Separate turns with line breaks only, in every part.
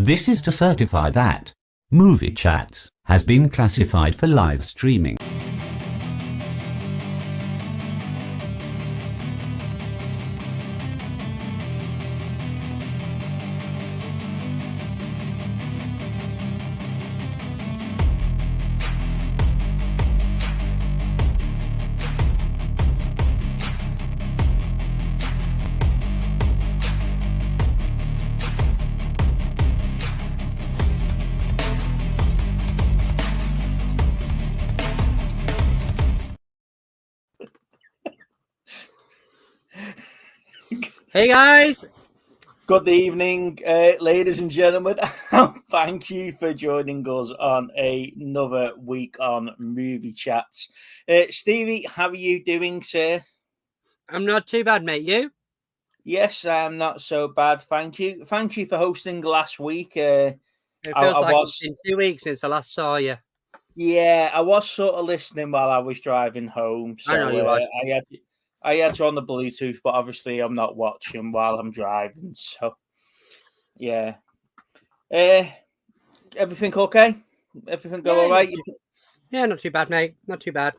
This is to certify that Movie Chats has been classified for live streaming.
Hey guys!
Good evening, ladies and gentlemen. Thank you for joining us on another week on Movie Chats. Stevie, how are you doing, sir?
I'm not too bad, mate. You?
Yes, I'm not so bad, thank you. Thank you for hosting last week.
It feels like it's been 2 weeks since I last saw you.
Yeah, I was sort of listening while I was driving home, so
I know you was.
I had you on the Bluetooth, but obviously I'm not watching while I'm driving. So yeah, everything okay? Everything go all right?
Yeah, not too bad, mate. Not too bad.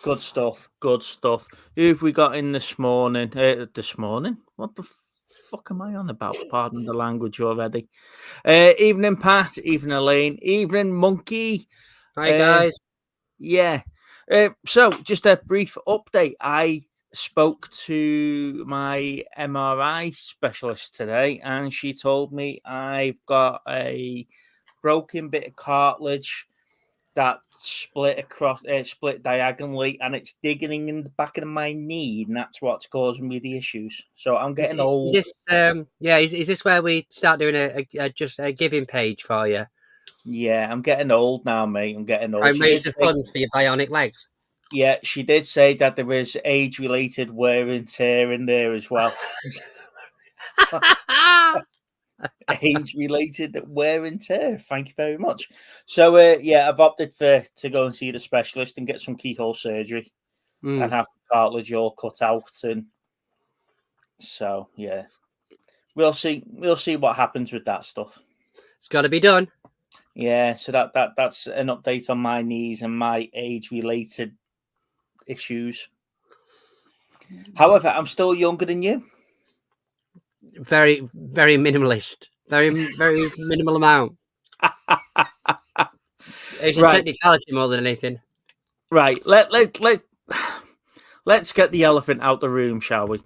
Good stuff. Good stuff. Who have we got in this morning? This morning? What the fuck am I on about? Pardon the language already. Evening, Pat. Evening, Elaine. Evening, Monkey.
Hi, guys.
Yeah. So, just a brief update. I spoke to my MRI specialist today, and she told me I've got a broken bit of cartilage that split diagonally, and it's digging in the back of my knee, and that's what's causing me the issues. So I'm getting old.
Is this is this where we start doing a giving page for you?
Yeah, I'm getting old now, mate. I'm getting old.
I raised the funds for your bionic legs.
Yeah, she did say that there is age-related wear and tear in there as well. Age-related wear and tear. Thank you very much. So, yeah, I've opted to go and see the specialist and get some keyhole surgery and have the cartilage all cut out. And so, yeah, we'll see. We'll see what happens with that stuff.
It's got to be done.
Yeah, so that's an update on my knees and my age-related issues. However, I'm still younger than you.
Very, very minimalist. Very, very minimal amount. It's a technicality more than anything.
Right. Let's get the elephant out the room, shall we?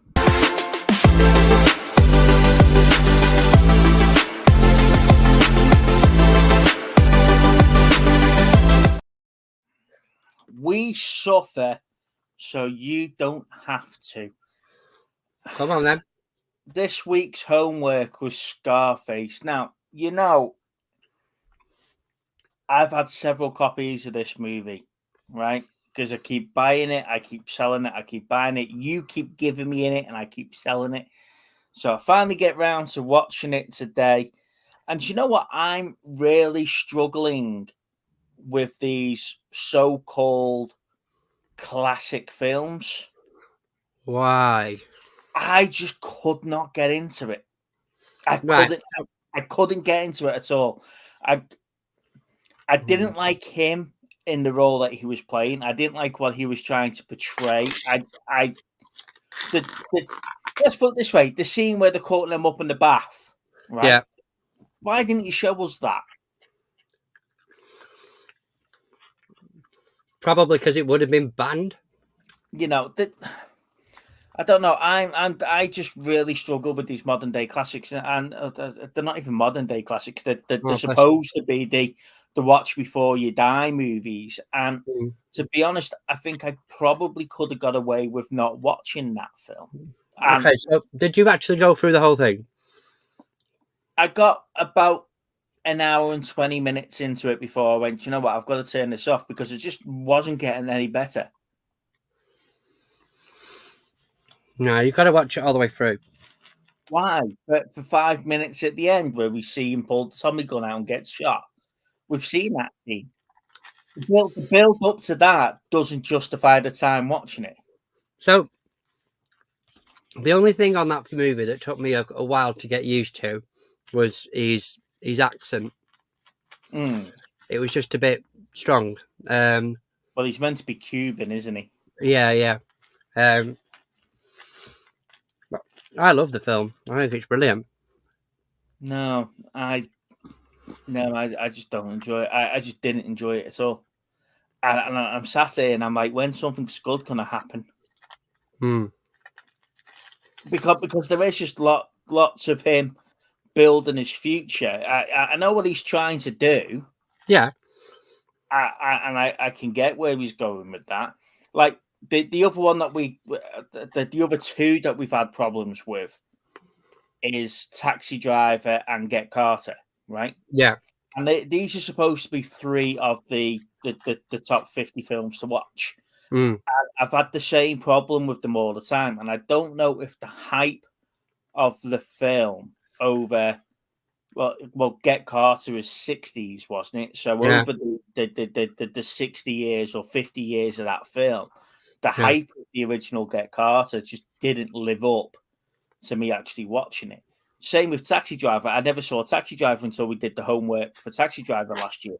We suffer so you don't have to.
Come on, then.
This week's homework was Scarface. Now, you know, I've had several copies of this movie, right? Because I keep buying it, I keep selling it, I keep buying it. You keep giving me in it, and I keep selling it. So I finally get round to watching it today. And you know what? I'm really struggling with these so-called classic films.
Why?
I just could not get into it. I couldn't get into it at all. I didn't like him in the role that he was playing. I didn't like what he was trying to portray. Let's put it this way: the scene where they're cutting him up in the bath, right?
Yeah.
Why didn't you show us that?
Probably because it would have been banned.
You know that. I don't know. I just really struggle with these modern day classics, and they're not even modern day classics. They're supposed to be the watch before you die movies. And to be honest, I think I probably could have got away with not watching that film.
Okay, so did you actually go through the whole thing?
I got about an hour and 20 minutes into it before I went, you know what, I've got to turn this off because it just wasn't getting any better.
No, you got to watch it all the way through.
Why? But for 5 minutes at the end where we see him pull the Tommy gun out and get shot, we've seen that scene. The build up to that doesn't justify the time watching it.
So, the only thing on that movie that took me a while to get used to was his his accent.
Mm.
It was just a bit strong.
Well, he's meant to be Cuban, isn't he?
Yeah. I love the film. I think it's brilliant.
No, I just don't enjoy it. I just didn't enjoy it at all. And I'm sat here and I'm like, when something's good gonna happen? Because there is just lots of him building his future. I know what he's trying to do.
Yeah.
I can get where he's going with that. Like the other one that the other two that we've had problems with is Taxi Driver and Get Carter, right?
Yeah.
And these are supposed to be three of the top 50 films to watch. I've had the same problem with them all the time, and I don't know if the hype of the film over well Get Carter is 60s, wasn't it? So
Yeah.
over the 60 years or 50 years of that film, the hype of the original Get Carter just didn't live up to me actually watching it. Same with Taxi Driver. I never saw Taxi Driver until we did the homework for Taxi Driver last year.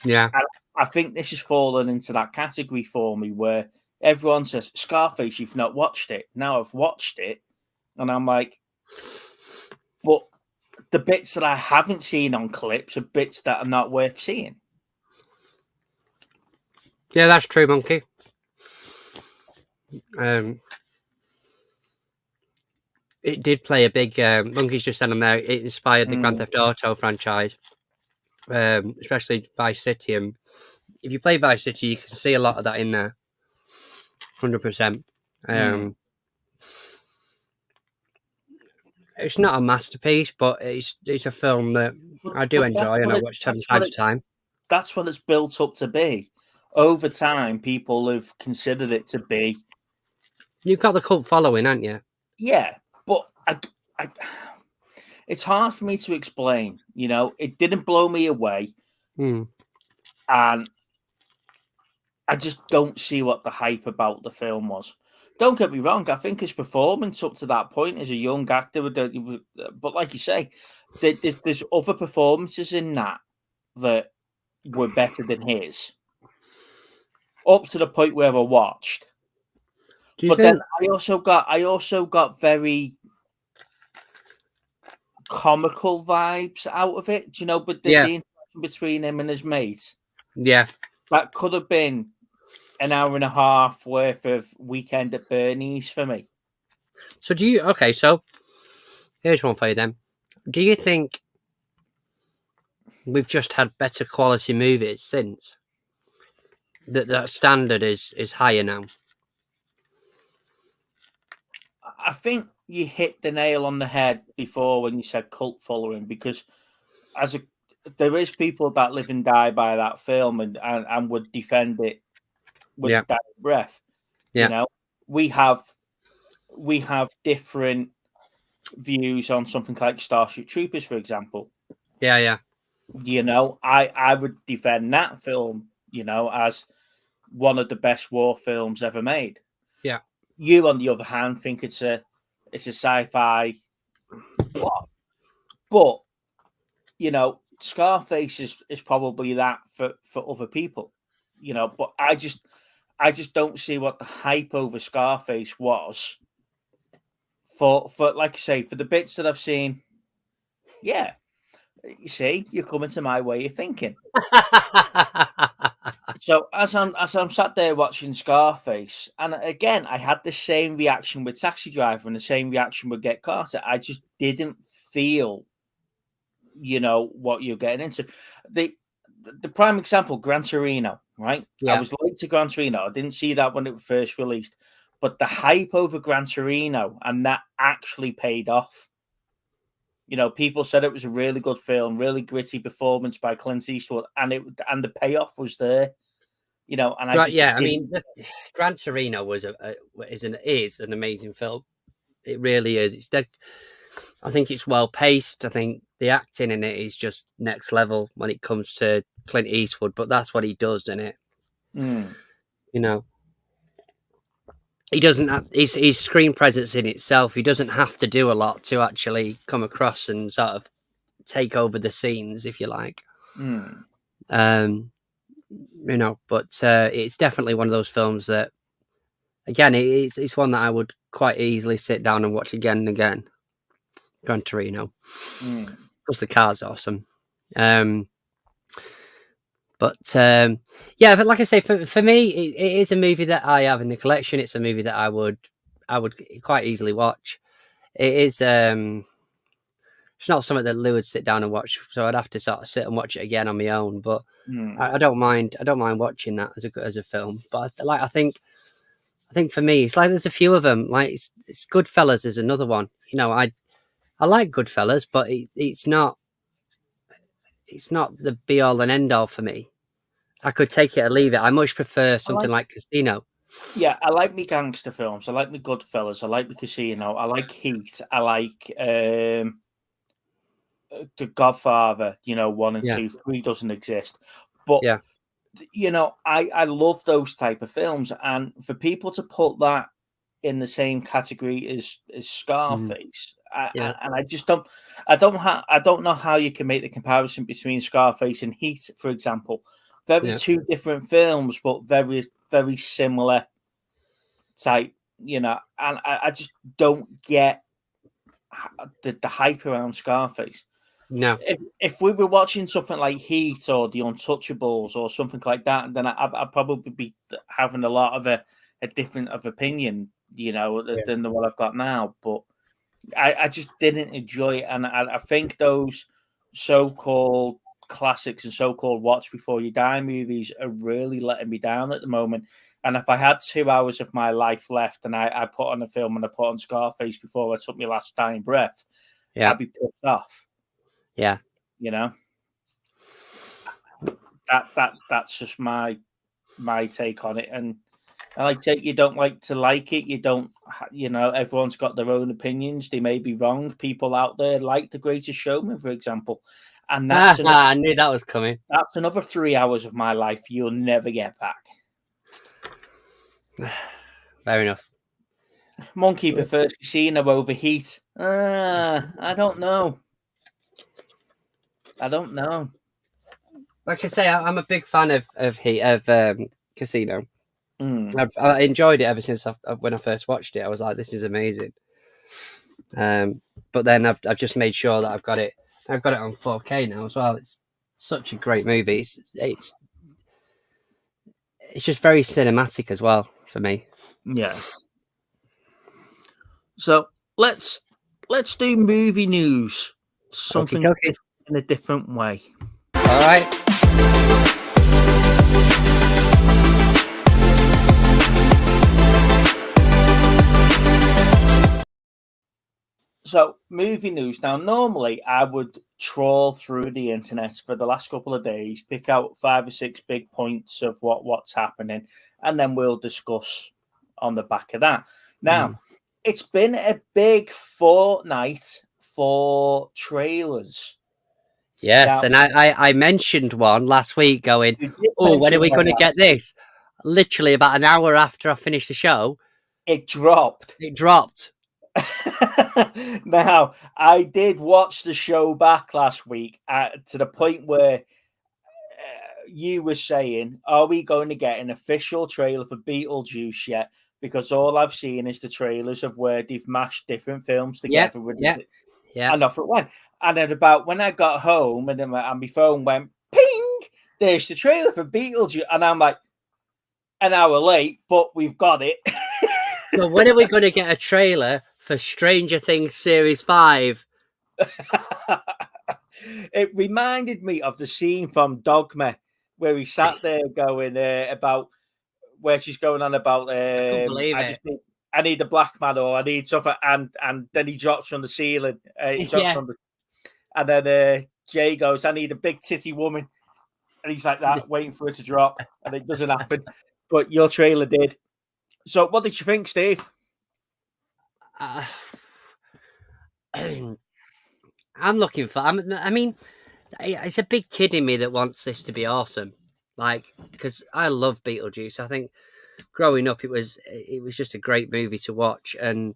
Yeah.
And I think this has fallen into that category for me where everyone says, Scarface, you've not watched it. Now I've watched it, and I'm like, but the bits that I haven't seen on clips are bits that are not worth seeing.
Yeah, that's true, Monkey. It did play a big. Monkey's just said on there. It inspired the Grand Theft Auto franchise, especially Vice City. And if you play Vice City, you can see a lot of that in there. 100%. It's not a masterpiece, but it's a film that I do enjoy, and I watch 10 times time.
That's what it's built up to be. Over time, people have considered it to be.
You've got the cult following, haven't you?
Yeah, but it's hard for me to explain. You know, it didn't blow me away, and I just don't see what the hype about the film was. Don't get me wrong. I think his performance up to that point as a young actor, but like you say, there's other performances in that were better than his. Up to the point where I watched. Then I also got very comical vibes out of it. Do you know? But the interaction between him and his mate, that could have been an hour and a half worth of Weekend at Bernie's for me.
So so here's one for you then. Do you think we've just had better quality movies since? That standard is higher now?
I think you hit the nail on the head before when you said cult following, because there is people that live and die by that film and would defend it with a dying breath. You know, we have different views on something like Starship Troopers, for example.
Yeah.
You know, I would defend that film, you know, as one of the best war films ever made.
Yeah.
You, on the other hand, think it's a sci-fi plot. But, you know, Scarface is probably that for other people. You know, but I just don't see what the hype over Scarface was for like I say, for the bits that I've seen. Yeah. You see, you're coming to my way of thinking. So as I'm sat there watching Scarface, and again, I had the same reaction with Taxi Driver and the same reaction with Get Carter. I just didn't feel, you know, what you're getting into. The prime example, Gran Torino, right?
Yeah.
I was late to Gran Torino. I didn't see that when it was first released, but the hype over Gran Torino, and that actually paid off. You know, people said it was a really good film, really gritty performance by Clint Eastwood, and the payoff was there. You know, and
I mean, Gran Torino is an amazing film. It really is. It's I think it's well paced. I think the acting in it is just next level when it comes to Clint Eastwood. But that's what he does, isn't it? You know, he doesn't have his screen presence in itself. He doesn't have to do a lot to actually come across and sort of take over the scenes, if you like.
Mm.
You know, but it's definitely one of those films that, again, it's one that I would quite easily sit down and watch again and again. Gran Torino.
Mm.
Plus the car's awesome. But yeah, but like I say, for me, it is a movie that I have in the collection. It's a movie that I would quite easily watch. It is it's not something that Lou would sit down and watch, so I'd have to sort of sit and watch it again on my own. But
Mm.
I don't mind watching that as a film. But I think for me, it's like there's a few of them. Like it's Goodfellas is another one. You know, I like Goodfellas, but it's not the be all and end all for me. I could take it or leave it. I much prefer something like Casino.
Yeah, I like me gangster films. I like me Goodfellas. I like me Casino. I like Heat. I like The Godfather. 1 and 2. 3 doesn't exist, but
Yeah.
I love those type of films. And for people to put that in the same category as Scarface, and I just don't. I don't know how you can make the comparison between Scarface and Heat, for example. Very two different films, but very, very similar type, and I just don't get the hype around Scarface.
No.
If we were watching something like Heat or The Untouchables or something like that, then I'd probably be having a lot of a different of opinion, than the one I've got now. But I just didn't enjoy it, and I think those so-called classics and so-called watch before you die movies are really letting me down at the moment. And if I had 2 hours of my life left and I put on a film and I put on Scarface before I took my last dying breath, I'd be pissed off.
Yeah.
That's just my take on it. And I like to say, you don't like to like it. You don't, everyone's got their own opinions. They may be wrong. People out there like The Greatest Showman, for example. And that's
I knew that was coming.
That's another 3 hours of my life you'll never get back.
Fair enough.
Monkey prefers Casino over Heat. I don't know.
Like I say, I'm a big fan of Heat, of Casino.
Mm.
I enjoyed it ever since when I first watched it. I was like, this is amazing. But then I've just made sure that I've got it on 4K now as well. It's such a great movie. It's just very cinematic as well for me.
Yeah. So let's do movie news. Something in a different way.
All right.
So, movie news. Now, normally I would trawl through the internet for the last couple of days, pick out 5 or 6 big points of what's happening, and then we'll discuss on the back of that. Now, it's been a big fortnight for trailers.
Yes, now, and I mentioned one last week going, when are we going to get this? Literally about an hour after I finished the show,
it dropped. Now, I did watch the show back last week to the point where you were saying, are we going to get an official trailer for Beetlejuice yet? Because all I've seen is the trailers of where they've mashed different films together. And off it went. And then about when I got home and then my phone went, ping, there's the trailer for Beetlejuice. And I'm like, an hour late, but we've got it.
So when are we going to get a trailer for Stranger Things Series 5?
It reminded me of the scene from Dogma where he sat there going about where she's going on about
I couldn't believe it.
I need a black man or I need something, and then he drops from the ceiling. And then Jay goes, I need a big titty woman. And he's like that, waiting for it to drop, and it doesn't happen. But your trailer did. So what did you think, Steve?
I'm looking for... I mean, it's a big kid in me that wants this to be awesome. Like, because I love Beetlejuice. I think growing up, it was just a great movie to watch. And,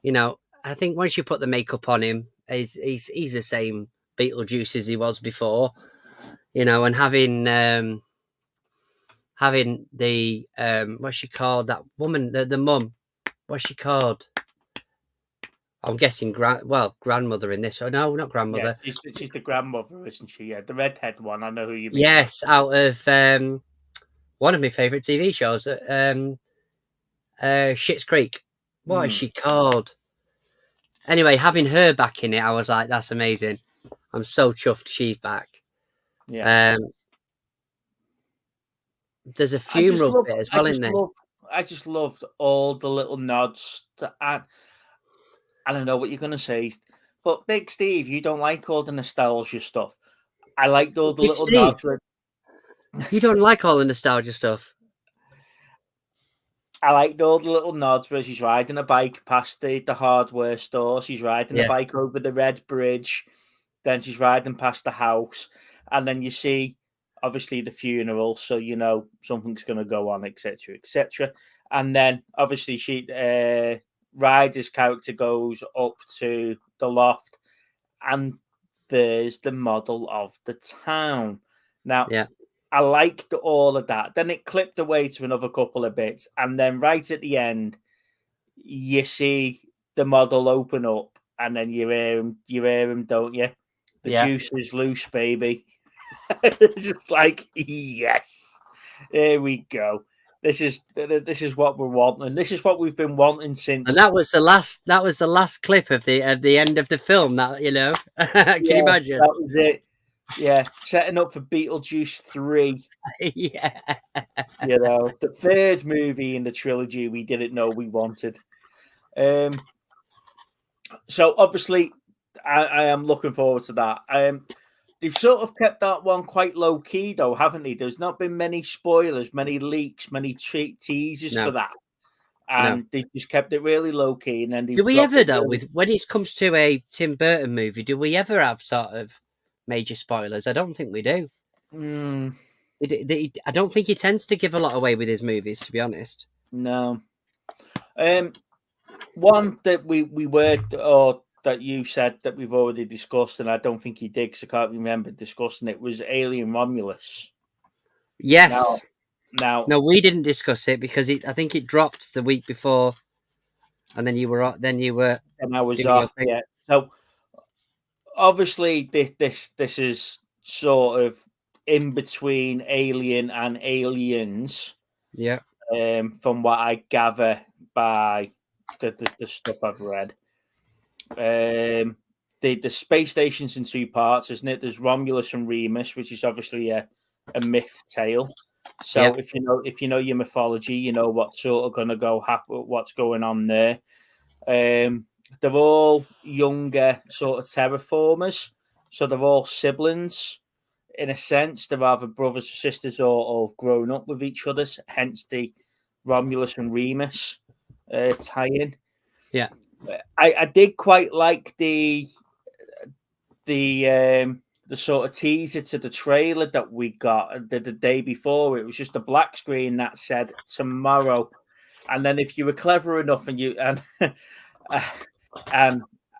I think once you put the makeup on him, he's the same Beetlejuice as he was before, and having the what's she called, that woman, the mum, what's she called? I'm guessing grandmother in this. Oh no, not grandmother.
Yeah, she's the grandmother, isn't she? Yeah, the redhead one. I know who you mean.
Yes, out of one of my favourite TV shows, Schitt's Creek. What is she called? Anyway, having her back in it, I was like, that's amazing. I'm so chuffed she's back.
Yeah.
There's a funeral bit as well, isn't there?
I just loved all the little nods. I don't know what you're going to say, but Big Steve, you don't like all the nostalgia stuff. I liked all the
Big
little
Steve,
nods.
You don't like all the nostalgia stuff.
I liked all the little nods where she's riding a bike past the hardware store. She's riding a bike over the red bridge. Then she's riding past the house. And then you see, obviously, the funeral. So, something's going to go on, etc., etc. And then, obviously, Ryder's character goes up to the loft. And there's the model of the town. Now, I liked all of that. Then it clipped away to another couple of bits. And then right at the end, you see the model open up. And then you hear him, don't you? The juice is loose, baby. It's just like, yes, here we go. This is what we're wanting. This is what we've been wanting since.
And that was the last clip of the end of the film. That can you imagine?
That was it. Yeah, setting up for Beetlejuice 3.
Yeah,
the third movie in the trilogy we didn't know we wanted. So obviously, I am looking forward to that. They've sort of kept that one quite low key, though, haven't they? There's not been many spoilers, many leaks, many teasers for that, and they just kept it really low key. And then
do we ever though, when it comes to a Tim Burton movie, do we ever have sort of major spoilers? I don't think we do. I don't think he tends to give a lot away with his movies, to be honest.
No. One that we were, or that you said that we've already discussed, and I don't think he did because I can't remember discussing it, was Alien Romulus.
Yes.
Now,
no, we didn't discuss it because I think it dropped the week before, and then you were,
and I was off. Yeah. So obviously, this is sort of in between Alien and Aliens.
Yeah.
From what I gather by the stuff I've read. The space station's in two parts, isn't it? There's Romulus and Remus, which is obviously a myth tale. So if you know your mythology, you know what's sort of going to go happen, what's going on there. They're all younger sort of terraformers, so they're all siblings in a sense. They're either brothers or sisters or grown up with each other. Hence the Romulus and Remus tie-in.
Yeah.
I did quite like the sort of teaser to the trailer that we got the day before. It was just a black screen that said tomorrow, and then if you were clever enough and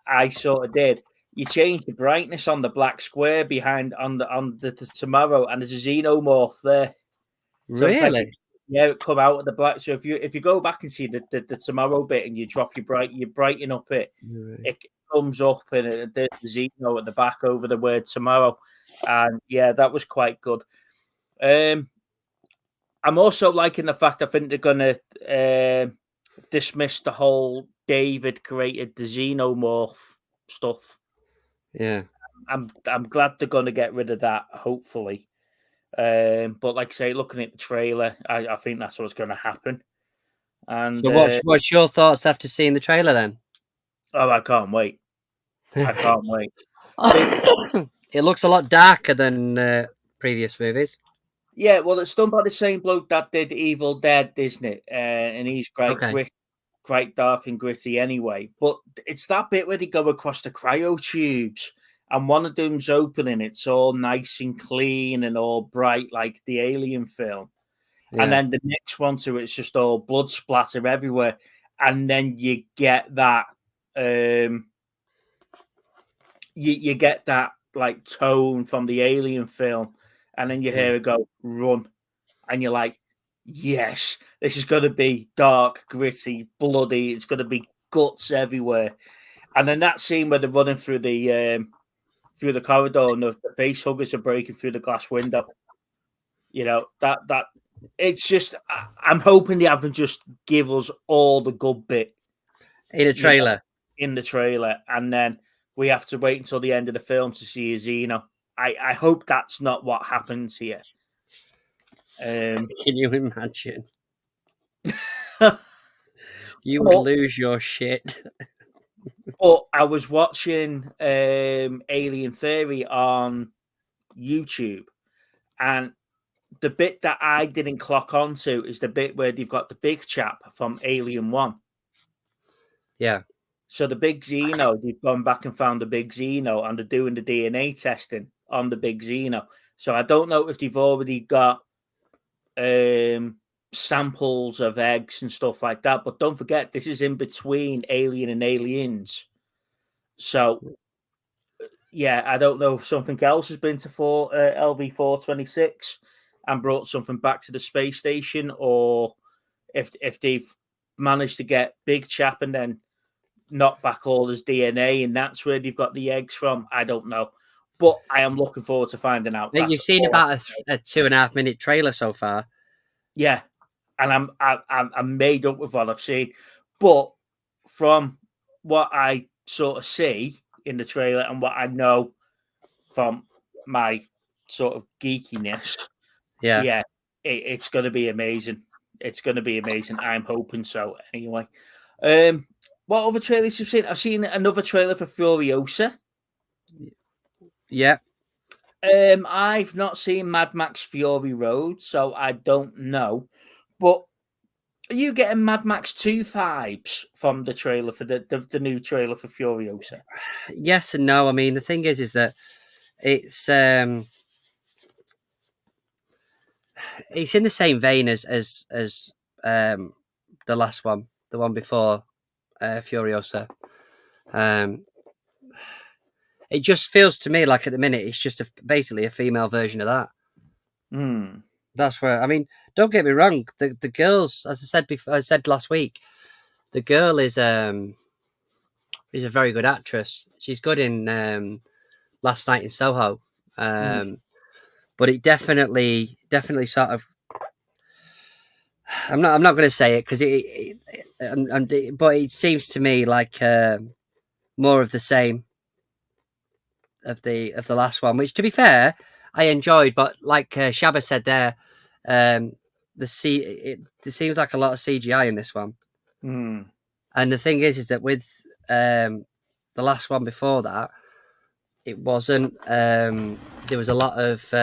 I sort of did, you change the brightness on the black square behind on the tomorrow, and there's a xenomorph there. So
really?
It come out of the black. So if you go back and see the tomorrow bit and you drop you brighten up it, it comes up and there's the Xeno at the back over the word tomorrow, and that was quite good. I'm also liking the fact I think they're gonna dismiss the whole David created the xenomorph stuff.
Yeah,
I'm glad they're gonna get rid of that. Hopefully. But like I say, looking at the trailer, I think that's what's going to happen. And
so, what's your thoughts after seeing the trailer then?
Oh, I can't wait! I can't wait.
It looks a lot darker than previous movies.
Yeah, well, it's done by the same bloke that did Evil Dead, isn't it? And he's quite dark and gritty anyway. But it's that bit where they go across the cryo tubes. And one of them's opening, it's all nice and clean and all bright like the Alien film. Yeah. And then the next one to it's just all blood splatter everywhere. And then you get that you get that like tone from the Alien film, and then you hear it go run, and you're like, yes, this is going to be dark, gritty, bloody. It's going to be guts everywhere. And then that scene where they're running through the corridor and the face huggers are breaking through the glass window. You know, that it's just, I'm hoping they haven't just give us all the good bit
in a trailer.
In the trailer, and then we have to wait until the end of the film to see a Xeno. I hope that's not what happens here.
Can you imagine? You would lose your shit.
But I was watching Alien Theory on YouTube, and the bit that I didn't clock onto is the bit where they've got the big chap from Alien 1.
Yeah.
So the big Xeno, they've gone back and found the big Xeno, and they're doing the DNA testing on the big Xeno. So I don't know if they've already got samples of eggs and stuff like that. But don't forget, this is in between Alien and Aliens. So, yeah, I don't know if something else has been to LV-426 and brought something back to the space station, or if they've managed to get Big Chap and then knock back all his DNA, and that's where they've got the eggs from. I don't know. But I am looking forward to finding out.
You've seen about a 2.5 minute trailer so far.
Yeah, and I'm made up with what I've seen. But from what I sort of see in the trailer and what I know from my sort of geekiness, it's going to be amazing. It's going to be amazing. I'm hoping so. Anyway, what other trailers you've seen? I've seen another trailer for Furiosa.
Yeah.
I've not seen Mad Max Fury Road, so I don't know. But are you getting Mad Max 2 vibes from the trailer for the new trailer for Furiosa?
Yes and no. I mean, the thing is that it's in the same vein as the last one, the one before Furiosa. It just feels to me like at the minute it's just basically a female version of that. That's where, I mean, don't get me wrong. The girls, as I said before, I said last week, the girl is a very good actress. She's good in Last Night in Soho, but it definitely sort of. I'm not going to say it because but it seems to me like more of the same of the last one, which to be fair I enjoyed, but like Shabba said there, it seems like a lot of CGI in this one. And the thing is that with the last one before that, it wasn't. There was a lot of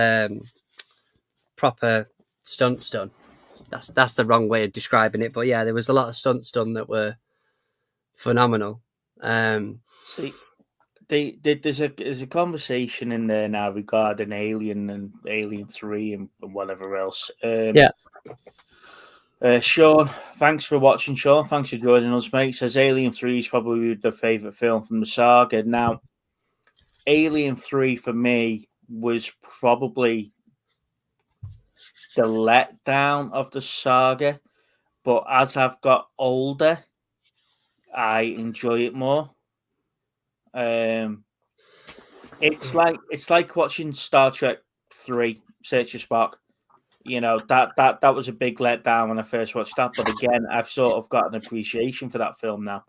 proper stunts done. That's the wrong way of describing it, but yeah, there was a lot of stunts done that were phenomenal.
See, there's a conversation in there now regarding Alien and Alien 3 and whatever else. Sean, thanks for watching, Sean. Thanks for joining us, mate. Says Alien 3 is probably the favourite film from the saga. Now, Alien 3 for me was probably the letdown of the saga, but as I've got older, I enjoy it more. It's like watching Star Trek 3, Search for Spock. You know, that was a big letdown when I first watched that. But again, I've sort of got an appreciation for that film now.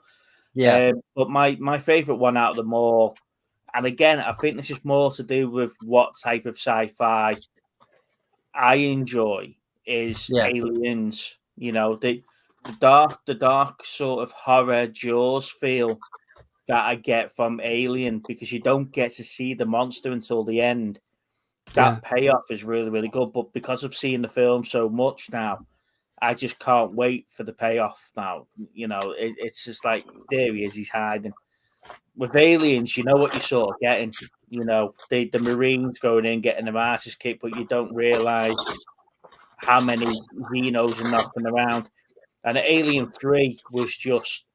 Yeah.
But my favourite one out of them all, and again, I think this is more to do with what type of sci-fi I enjoy, is Aliens. You know, the dark sort of horror Jaws feel that I get from Alien, because you don't get to see the monster until the end. That payoff is really, really good. But because of seeing the film so much now, I just can't wait for the payoff now. You know, it's just like, there he is, he's hiding. With Aliens, you know what you're sort of getting. You know, the Marines going in, getting their asses kicked, but you don't realise how many Xenos are knocking around. And Alien 3 was just,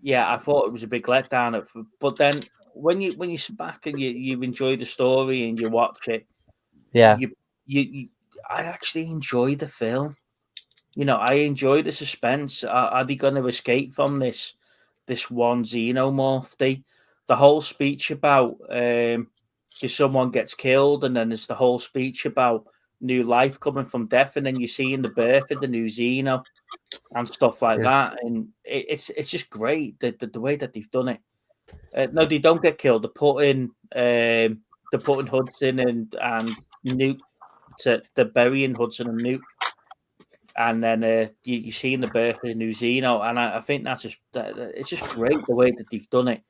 I thought it was a big letdown. But then when you sit back and you enjoy the story and you watch it,
Yeah.
you I actually enjoy the film. You know, I enjoy the suspense. Are they going to escape from this one xenomorph? The whole speech about if someone gets killed, and then there's the whole speech about new life coming from death, and then you see in the birth of the new xeno and stuff like
Yeah.
that, and it's just great the way that they've done it. No, they don't get killed. They're putting Hudson and Newt to they're burying Hudson and Newt, and then you see in the birth of the new Xeno, and I think it's just great the way that they've done it.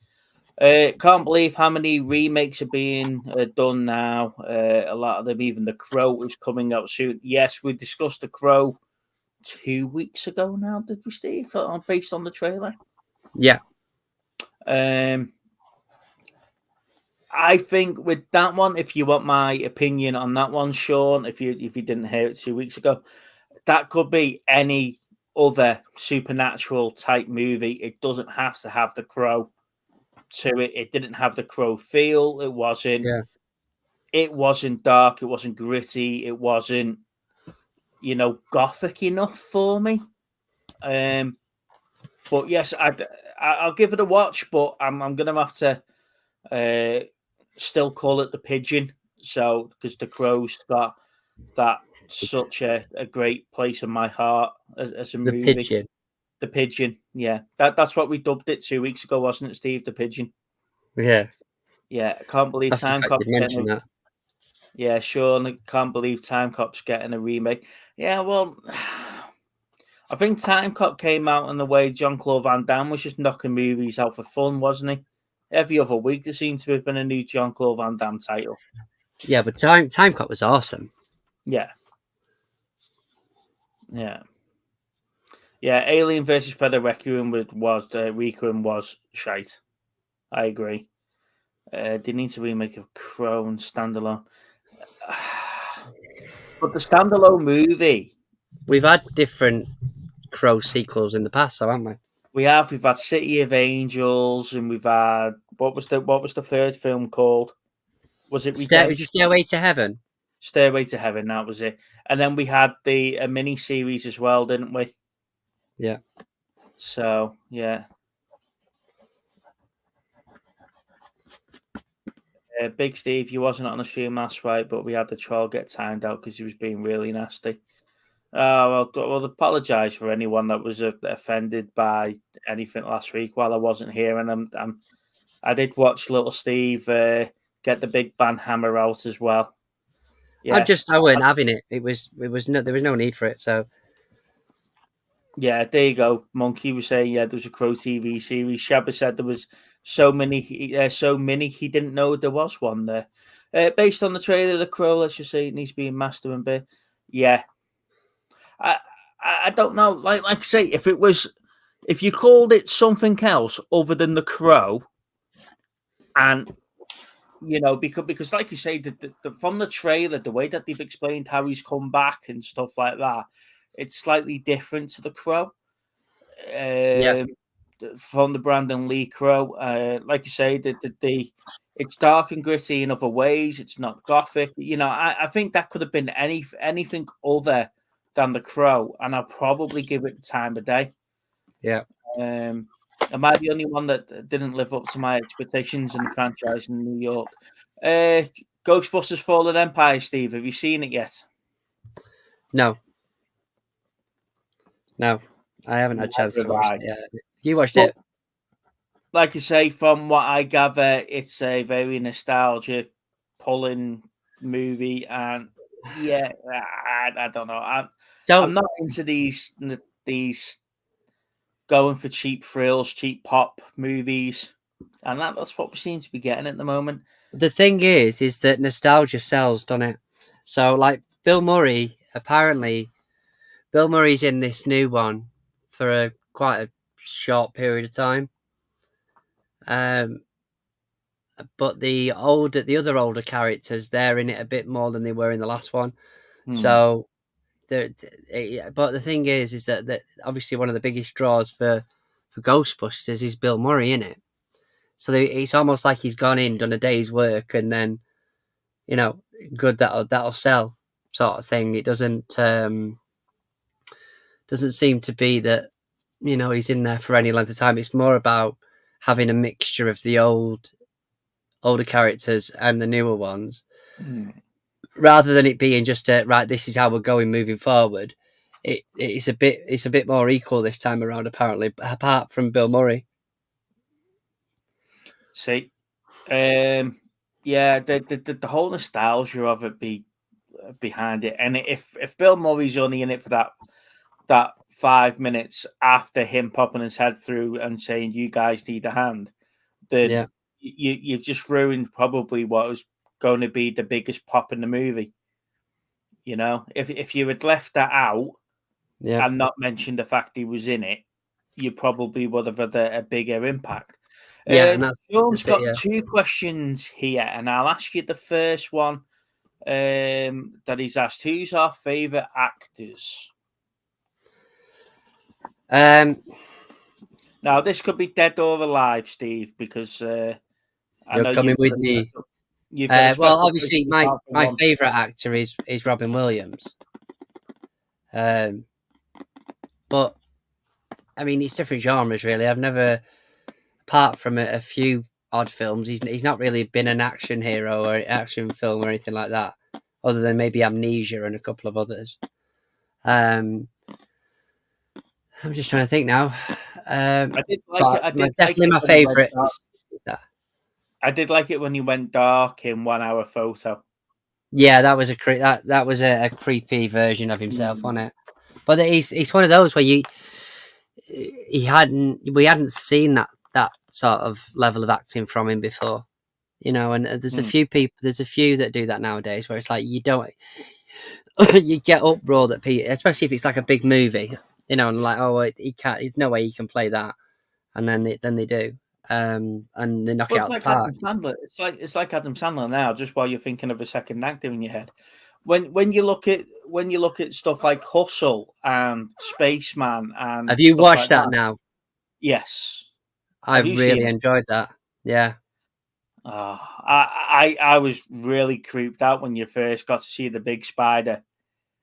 Can't believe how many remakes are being done now. A lot of them, even The Crow is coming out soon. Yes, we discussed The Crow 2 weeks ago now, did we, Steve? Based on the trailer.
Yeah.
I think with that one, if you want my opinion on that one, Sean, if you didn't hear it 2 weeks ago, that could be any other supernatural type movie. It doesn't have to have The Crow to it. It didn't have The Crow feel. It wasn't.
Yeah.
It wasn't dark. It wasn't gritty. It wasn't, gothic enough for me. But yes, I'll give it a watch. But I'm gonna have to still call it The Pigeon. So because The Crow's got that such a great place in my heart as a
The
movie.
Pigeon.
The Pigeon, yeah. That's what we dubbed it 2 weeks ago, wasn't it, Steve? The Pigeon.
Yeah.
Yeah, I can't believe
I
Time
forgot
Cop's
you'd mention that.
Yeah, sure. I can't believe Time Cop's getting a remake. Yeah, well, I think Time Cop came out in the way Jean-Claude Van Damme was just knocking movies out for fun, wasn't he? Every other week there seemed to have been a new Jean-Claude Van Damme title.
Yeah, but Time Cop was awesome.
Yeah. Yeah. Yeah, Alien versus Predator Requiem was shite. I agree. They need to remake a Crow standalone. But the standalone movie,
We've had different Crow sequels in the past, so haven't we?
we've had City of Angels, and we've had what was the third film called? Was it Redemption?
Was it Stairway to Heaven?
Stairway to Heaven, that was it. And then we had a mini series as well, didn't we?
Yeah.
So yeah. Big Steve, you wasn't on the stream last night, but we had the troll get timed out because he was being really nasty. Well, apologise for anyone that was offended by anything last week while I wasn't here, and I did watch little Steve get the big ban hammer out as well. Yeah,
I weren't having it. There was no need for it. So
yeah, there you go. Monkey was saying, yeah, there was a Crow TV series. Shabba said there was so many he didn't know there was one there. Based on the trailer of The Crow, let's just say it needs to be in Master and Bit. Yeah. I don't know. Like I say, if you called it something else other than The Crow, and because like you say, from the trailer, the way that they've explained how he's come back and stuff like that, it's slightly different to The Crow.
yeah,
From the Brandon Lee Crow, like you say, it's dark and gritty in other ways. It's not gothic. I think that could have been anything other than The Crow, and I'll probably give it the time of day.
yeah.
Am I the only one that didn't live up to my expectations in the franchise in New York? Ghostbusters Fallen Empire, Steve, have you seen it yet?
No, I haven't had a chance to watch it yet. You watched it?
Like you say, from what I gather, it's a very nostalgic, pulling movie, and yeah, I don't know. I'm not into these going for cheap thrills, cheap pop movies, and that's what we seem to be getting at the moment.
The thing is that nostalgia sells, doesn't it? So, like Bill Murray, apparently, Bill Murray's in this new one for quite a short period of time. But the other older characters, they're in it a bit more than they were in the last one. So, but the thing is that obviously one of the biggest draws for Ghostbusters is Bill Murray in it. So it's almost like he's gone in, done a day's work, and then, you know, good, that'll sell, sort of thing. It doesn't seem to be that, you know, he's in there for any length of time. It's more about having a mixture of the older characters and the newer ones, rather than it being just right, this is how we're going moving forward. It's a bit more equal this time around, apparently, apart from Bill Murray.
See, yeah, the whole nostalgia of it behind it, and if Bill Murray's only in it for that 5 minutes after him popping his head through and saying, "You guys need a hand," then you've just ruined probably what was going to be the biggest pop in the movie. You know, if you had left that out and not mentioned the fact he was in it, you probably would have had a bigger impact.
Yeah, and
Sean's got 2 questions here, and I'll ask you the first one that he's asked. Who's our favourite actors? Now, this could be dead or alive, Steve, because I know
coming with me. Well, obviously, my favourite actor is Robin Williams. But I mean, it's different genres, really. I've never, apart from a few odd films, he's not really been an action hero or action film or anything like that, other than maybe Amnesia and a couple of others. I'm just trying to think now. Definitely my favourite is that.
I did like it when he went dark in 1 Hour Photo.
Yeah, that was a creepy version of himself, wasn't it? But it's one of those where we hadn't seen that sort of level of acting from him before, you know. And there's a few that do that nowadays, where it's like you get uproar that people, especially if it's like a big movie, you know, and like, oh, he can't, there's no way he can play that, and then they do. And they knock it out the park.
It's like Adam Sandler now. Just while you're thinking of a second actor in your head, when you look at stuff like Hustle and Spaceman, and
have you watched that now?
Yes,
I really enjoyed that. Yeah,
I was really creeped out when you first got to see the big spider.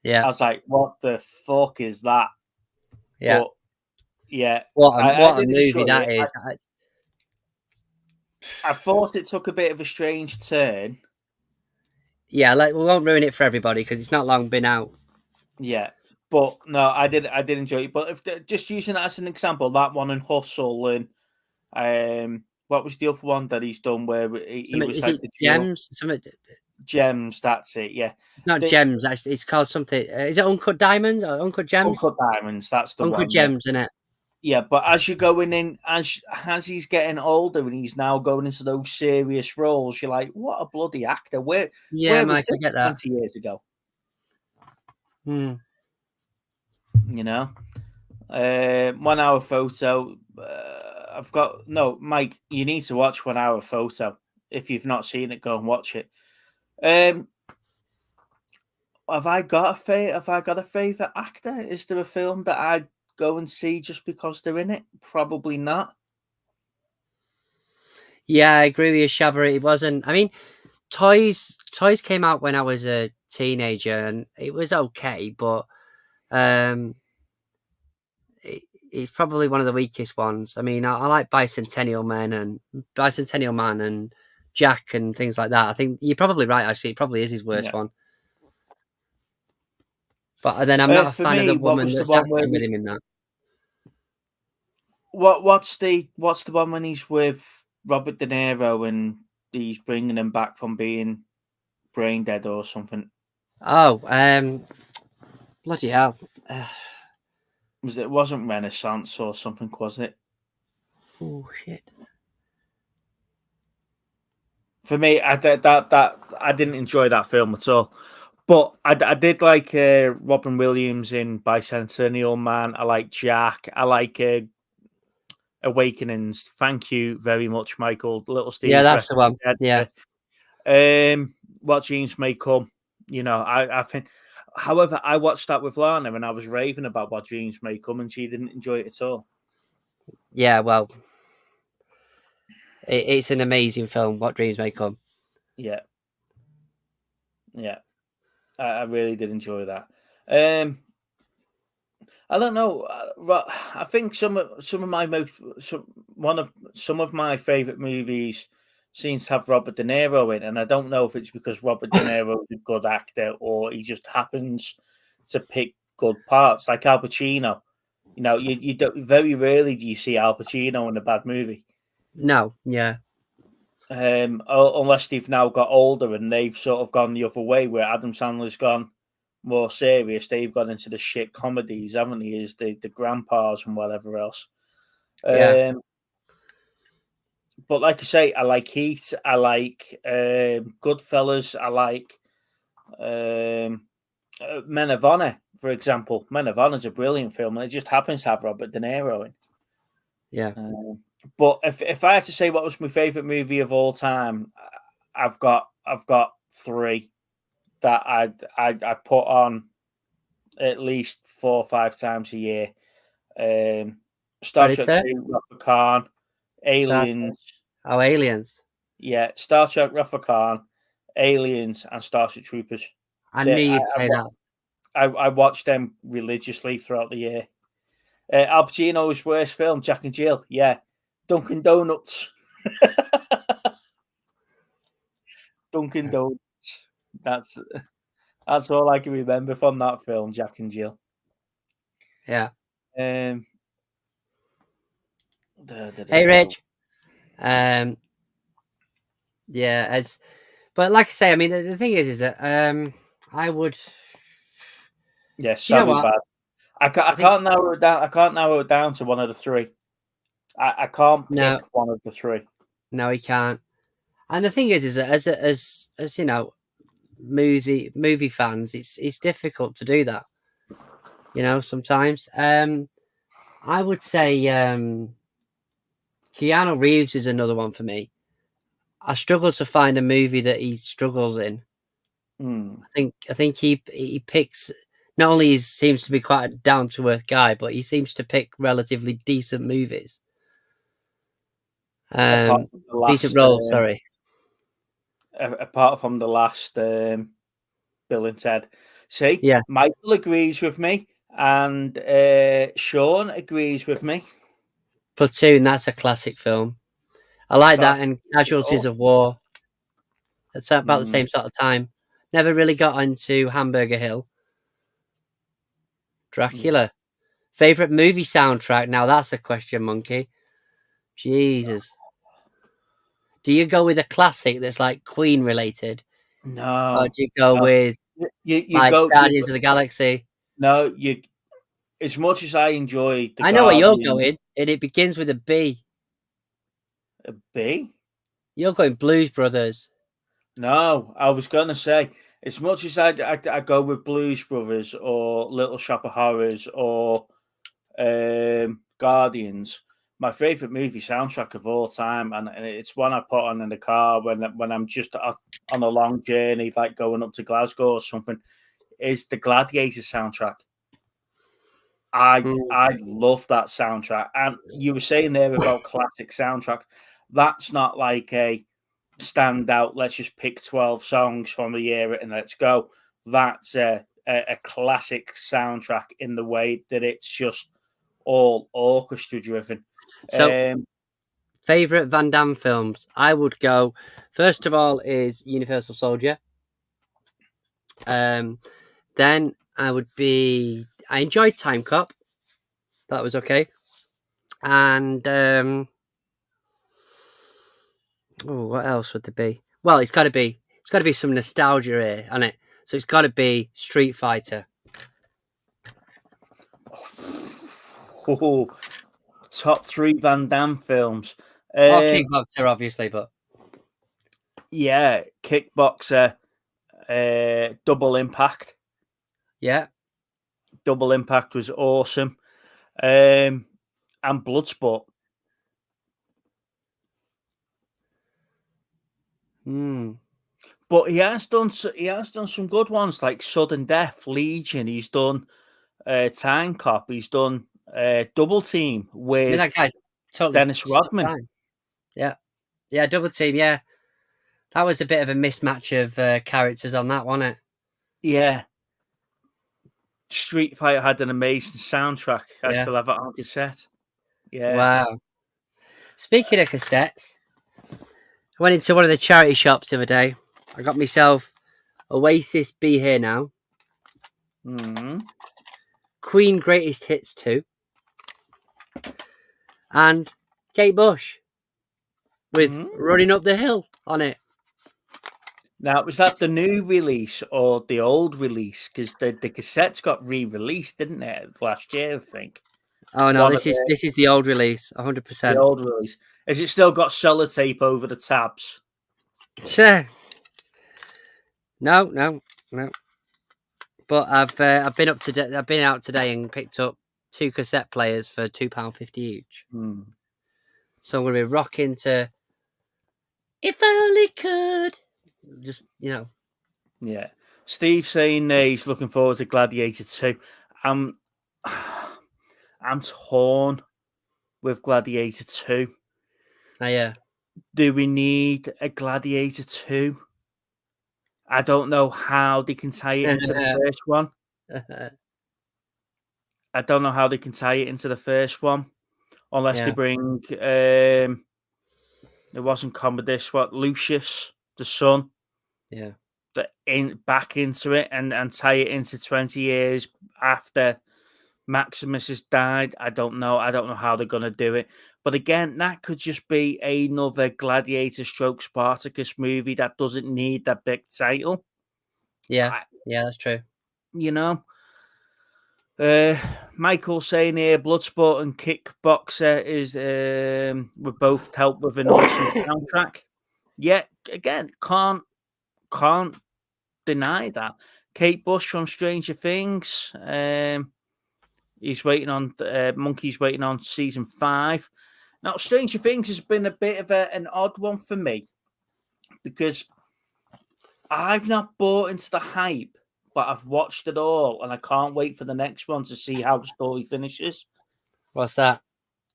Yeah,
I was like, "What the fuck is that?"
Yeah,
but, yeah.
What a movie that is.
I thought it took a bit of a strange turn.
Yeah, like we won't ruin it for everybody because it's not long been out.
Yeah, but no, I did enjoy it. But if just using that as an example, that one and Hustle and what was the other one that he's done where he was like the
Gems?
Gems, that's it. Yeah,
not Gems. It's called something. Is it Uncut Diamonds or Uncut Gems?
Uncut Diamonds. That's the
Uncut
one.
Gems, isn't it?
Yeah, but as you're going in, as he's getting older and he's now going into those serious roles, you're like, what a bloody actor! Where was
Mike,
this
I get that.
20 years ago?
You
know, 1 Hour Photo. Mike. You need to watch 1 Hour Photo. If you've not seen it, go and watch it. Have I got a favorite actor? Is there a film that I'd go and see just because they're in it? Probably not.
Yeah, I agree with you, Shabba. It wasn't. I mean, Toys came out when I was a teenager, and it was okay, but it's probably one of the weakest ones. I mean, I like Bicentennial Man and Jack and things like that. I think you're probably right. Actually, it probably is his worst one. But then I'm not a fan of the woman that's acting with him in that.
What's the one when he's with Robert De Niro and he's bringing him back from being brain dead or something?
Oh, bloody hell!
It wasn't Renaissance or something, was it?
Oh shit!
For me, I didn't enjoy that film at all. But I did like Robin Williams in Bicentennial Man. I like Jack. I like Awakenings. Thank you very much, Michael. Little Steve.
Yeah, that's the one. Yeah.
What Dreams May Come. You know, I think. However, I watched that with Lana and I was raving about What Dreams May Come, and she didn't enjoy it at all.
Yeah, well, It's an amazing film. What Dreams May Come.
Yeah, I really did enjoy that. I don't know. I think some of my some of my favorite movies seems to have Robert De Niro in, and I don't know if it's because Robert De Niro is a good actor or he just happens to pick good parts, like Al Pacino. You know, you don't very rarely do you see Al Pacino in a bad movie.
No, yeah,
Unless they've now got older and they've sort of gone the other way, where Adam Sandler's gone more serious. They've gone into the shit comedies, haven't they? Is the grandpas and whatever else.
yeah.
But like I say, I like Heat. I like Goodfellas. I like Men of Honor, for example. Men of Honor is a brilliant film, and it just happens to have Robert De Niro in.
Yeah.
But if I had to say what was my favorite movie of all time, I've got three that I put on at least 4 or 5 times a year. Star Trek
Predator?
2, Wrath of Khan, Aliens.
Oh, Aliens.
Yeah, Star Trek, Wrath of Khan, Aliens, and Starship Troopers.
I knew you'd say that.
I watched them religiously throughout the year. Al Pacino's worst film, Jack and Jill. Yeah, Dunkin' Donuts. Dunkin' Donuts. That's all I can remember from that film, Jack and Jill.
Yeah.
Hey,
Rich. Yeah, but like I say, I mean, the thing is that I would.
Yeah,
You know what?
bad. I can't narrow it down. I can't narrow it down to one of the three. I can't pick one of the three.
No, he can't. And the thing is that as you know, movie fans, it's difficult to do that. You know, sometimes. I would say Keanu Reeves is another one for me. I struggle to find a movie that he struggles in. I think he picks. Not only he seems to be quite a down to earth guy, but he seems to pick relatively decent movies. Decent roles, sorry.
Apart from the last Bill and Ted. See,
yeah,
Michael agrees with me, and Sean agrees with me.
Platoon, that's a classic film. I like that, and Casualties of War. That's about the same sort of time. Never really got into Hamburger Hill. Dracula. Favorite movie soundtrack? Now that's a question, Monkey. Jesus. Do you go with a classic that's like Queen related?
No.
Or do you go with
you go
Guardians of the Galaxy?
No, you. As much as I enjoy,
I know where you're going, and it begins with a B.
A B?
You're going Blues Brothers.
No, I was going to say, as much as I go with Blues Brothers or Little Shop of Horrors or Guardians, my favorite movie soundtrack of all time, and it's one I put on in the car when I'm just on a long journey, like going up to Glasgow or something, is the Gladiator soundtrack. I love that soundtrack. And you were saying there about classic soundtracks. That's not like a standout, let's just pick 12 songs from the year and let's go. That's a classic soundtrack in the way that it's just all orchestra driven.
So, favorite Van Damme films? I would go, first of all, is Universal Soldier. Then I enjoyed Time Cop. That was okay. And what else would there be? Well, it's got to be some nostalgia here, hasn't it? So it's got to be Street Fighter.
Oh, top 3 Van Damme films.
Kickboxer, obviously, but
yeah, Kickboxer, Double Impact.
Yeah,
Double Impact was awesome, and Bloodsport. But he has done some good ones like Sudden Death, Legion. He's done Time Cop. He's done Double Team with
that guy, totally
Dennis Rodman.
Yeah. Yeah, Double Team. Yeah, that was a bit of a mismatch of characters on that, wasn't it?
Yeah. Street Fighter had an amazing soundtrack. I
Yeah.
still have it on cassette. Yeah.
Wow. Speaking of cassettes, I went into one of the charity shops the other day. I got myself Oasis Be Here Now,
Mm-hmm.
Queen Greatest Hits 2, and Kate Bush with
Mm-hmm.
Running Up the Hill on it.
Now, was that the new release or the old release? Because the cassettes got re-released, didn't it, last year, I think.
Oh no,
One of
this is the old release,
the
100%.
old release. Has it still got sellotape over the tabs?
No. But I've been I've been out today and picked up 2 cassette players for £2.50 each.
Hmm.
So I'm gonna be rocking to If I Only Could. Just
Yeah. Steve saying he's looking forward to Gladiator 2. I'm torn with Gladiator 2.
yeah.
Do we need a Gladiator 2? I don't know how they can tie it into the first one. I don't know how they can tie it into the first one. Unless they
Yeah.
bring it wasn't Commodus, what, Lucius, the son,
Yeah.
back into it and tie it into 20 years after Maximus has died. I don't know. I don't know how they're gonna do it. But again, that could just be another Gladiator stroke Spartacus movie that doesn't need that big title.
Yeah. Yeah, that's true.
You know? Michael saying here, Bloodsport and Kickboxer is were both helped with an awesome soundtrack. Yeah, again, can't deny that. Kate Bush from Stranger Things. He's waiting on Monkey's waiting on season 5. Now, Stranger Things has been a bit of an odd one for me because I've not bought into the hype, but I've watched it all, and I can't wait for the next one to see how the story finishes.
What's that?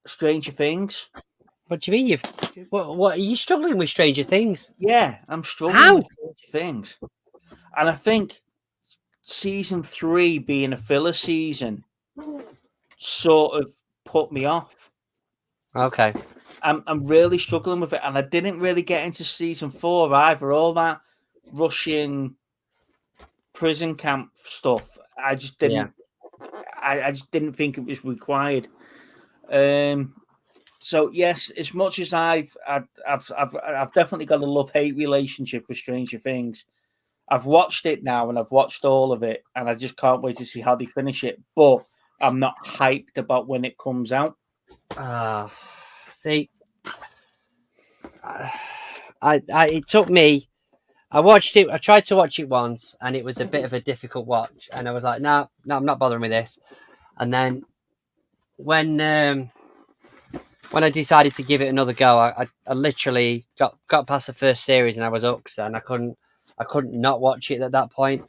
Stranger Things.
What do you mean what are you struggling with Stranger Things?
Yeah, I'm struggling
How?
with Stranger Things. And I think season 3 being a filler season sort of put me off.
Okay.
I'm really struggling with it. And I didn't really get into season 4 either. All that Russian prison camp stuff. I just didn't I just didn't think it was required. So yes, as much as I've definitely got a love-hate relationship with Stranger Things. I've watched it now and I've watched all of it, and I just can't wait to see how they finish it. But I'm not hyped about when it comes out.
See, it took me. I watched it. I tried to watch it once, and it was a bit of a difficult watch. And I was like, no, I'm not bothering with this. And then when I decided to give it another go, I literally got past the first series, and I was hooked, and I couldn't not watch it at that point.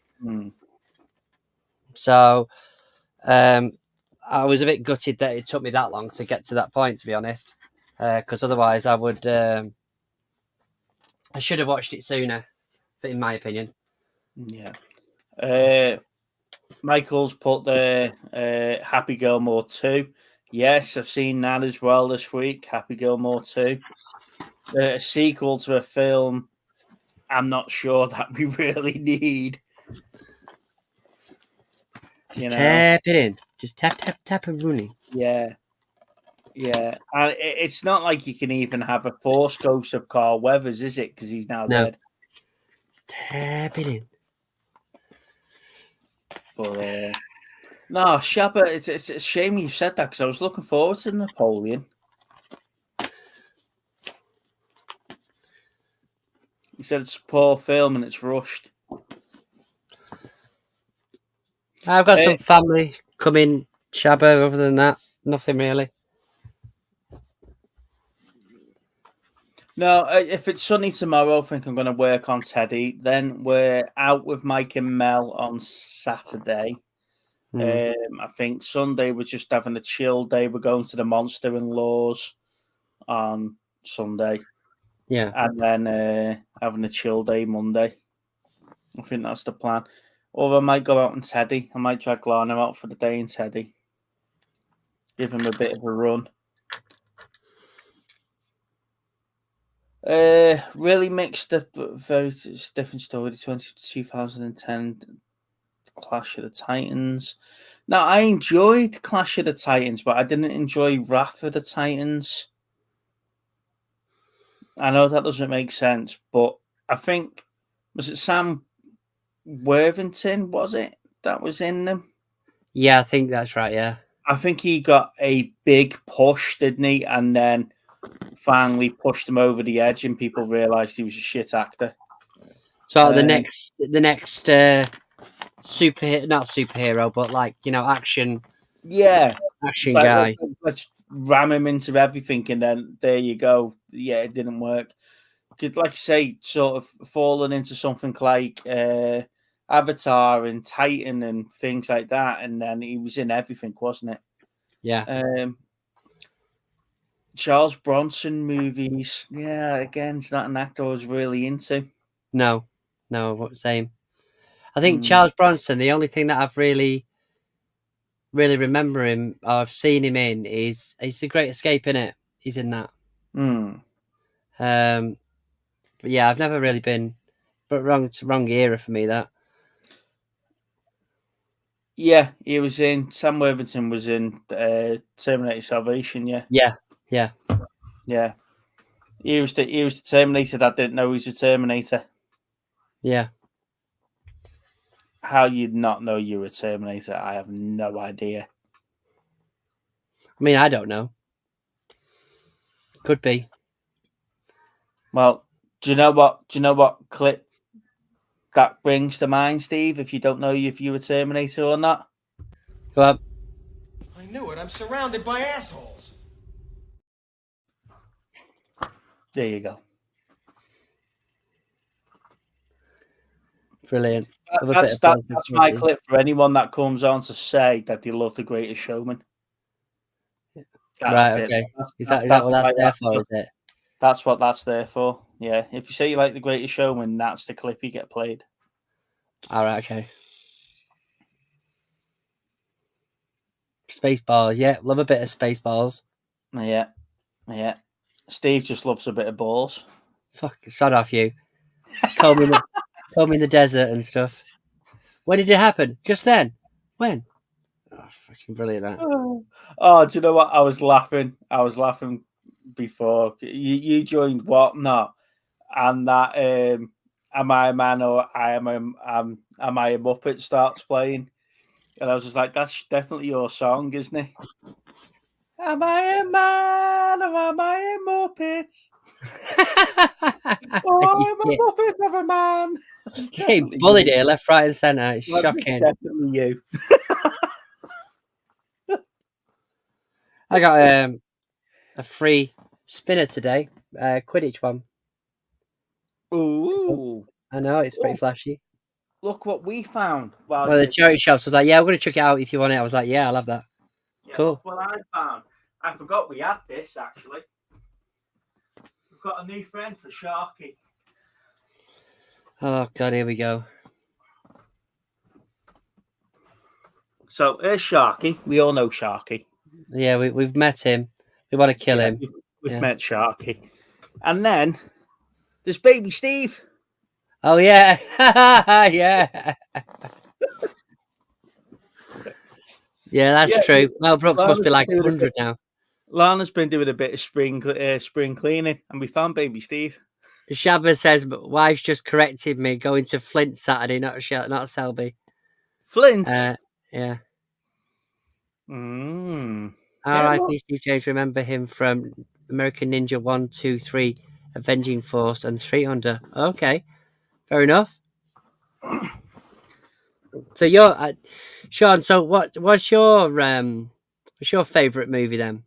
So, I was a bit gutted that it took me that long to get to that point, to be honest, because otherwise I would. I should have watched it sooner, in my opinion.
Yeah. Michael's put the Happy Gilmore 2. Yes, I've seen that as well this week. Happy Gilmore 2. A sequel to a film I'm not sure that we really need.
Just tap it in. Just tap and running.
Yeah. Yeah. And it's not like you can even have a Force Ghost of Carl Weathers, is it? Because he's now dead.
Just tap it in.
But no, Shabba, it's a shame you said that because I was looking forward to Napoleon. He said it's a poor film and it's rushed.
I've got some family coming, Shabba. Other than that, nothing really.
No, if it's sunny tomorrow, I think I'm going to work on Teddy. Then we're out with Mike and Mel on Saturday. I think Sunday we're just having a chill day. We're going to the Monster-in-Laws on Sunday.
Yeah.
and then having a chill day Monday. I think that's the plan. Or I might go out and Teddy. I might drag Lana out for the day in Teddy. Give him a bit of a run. Really mixed up, very different story. 2010 Clash of the Titans. Now, I enjoyed Clash of the Titans, but I didn't enjoy Wrath of the Titans. I know that doesn't make sense, but I think, was it Sam Worthington, was it, that was in them?
Yeah, I think that's right. Yeah.
I think he got a big push, didn't he? And then finally pushed him over the edge, and people realised he was a shit actor.
So the next not superhero, but like action
It's like,
guy.
let's ram him into everything, and then there you go. Yeah, it didn't work. Could, like I say, sort of fallen into something like Avatar and Titan and things like that, and then he was in everything, wasn't it?
Yeah.
Charles Bronson movies. Yeah, again, it's not an actor I was really into.
No, same. I think Charles Bronson. The only thing that I've really remember him, or I've seen him in, is he's The Great Escape, in it. He's in that. But yeah, I've never really been, but wrong era for me. That.
Yeah, he was in. Sam Worthington was in Terminator Salvation. Yeah. He was the Terminator that didn't know he was a Terminator.
Yeah.
How you'd not know you were a Terminator, I have no idea.
I mean, I don't know. Could be.
Well, do you know what clip that brings to mind, Steve? If you don't know if you were Terminator or not.
Go up.
I knew it. I'm surrounded by assholes.
There you go.
Brilliant.
That's my clip for anyone that comes on to say that they love The Greatest Showman.
Right, okay. Is that what that's there for, is it?
That's what that's there for. Yeah. If you say you like The Greatest Showman, that's the clip you get played.
All right, okay. Spaceballs, yeah. Love a bit of Spaceballs.
Yeah. Steve just loves a bit of balls.
Fuck, sod off you. Comb in the desert and stuff. When did it happen? Just then. When? Oh, fucking brilliant, that.
Oh, do you know what? I was laughing before. You joined what? No. And that Am I a Man or Am I a Muppet starts playing. And I was just like, that's definitely your song, isn't it? Am I a man or am I a Muppet? Oh, I'm a Muppet of a man.
Just getting bullied here, left, right, and centre. It's shocking.
Definitely you.
I got a free spinner today, Quidditch one.
Ooh.
I know, it's pretty flashy.
Look what we found.
Well, the charity shops was like, yeah, I'm going to check it out if you want it. I was like, yeah, I'll have that.
Yeah,
cool.
Well, I forgot we had this, actually. We've got a new friend for Sharky.
Oh, God, here we go.
So, here's Sharky. We all know Sharky.
Yeah, we've met him. We want to kill him.
We've met Sharky. And then, there's baby Steve.
Oh, yeah. Yeah. Yeah, that's true. Well, Brooks must be like 100 now.
Lana's been doing a bit of spring cleaning, and we found baby Steve.
Shabba says, wife's just corrected me, going to Flint Saturday, not Selby.
Flint?
Yeah.
R.I.P.
Steve James, remember him from American Ninja 1, 2, 3, Avenging Force, and Street Hunter. Okay, fair enough. So you're Sean. So what's your favourite movie then?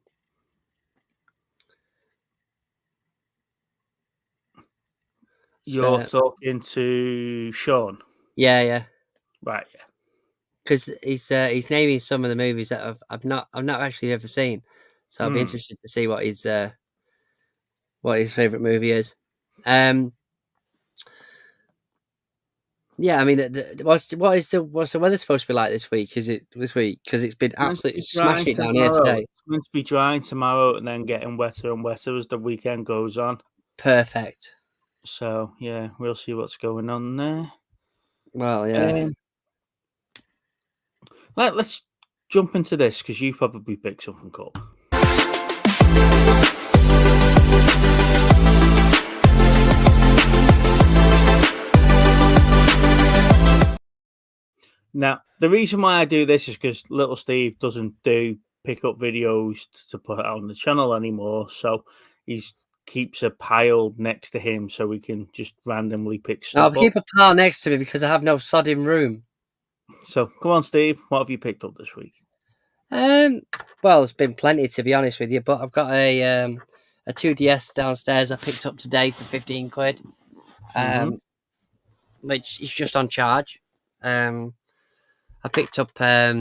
You're talking to Sean.
Yeah.
Right. Yeah.
Because he's naming some of the movies that I've not actually ever seen. So I'll be interested to see what his favourite movie is. Yeah, I mean, what's the weather supposed to be like this week? Is it this week? Because it's been absolutely smashing down here today.
It's meant to be dry tomorrow and then getting wetter and wetter as the weekend goes on.
Perfect.
So yeah, we'll see what's going on there.
Well, yeah.
Let's jump into this because you probably picked something up. Now, the reason why I do this is because little Steve doesn't pick up videos to put out on the channel anymore. So he keeps a pile next to him so we can just randomly pick
I'll
stuff up.
keep a pile next to me because I have no sodding room.
So come on, Steve. What have you picked up this week?
Well, it's been plenty to be honest with you, but I've got a 2DS downstairs I picked up today for 15 quid. Which is just on charge. I picked up a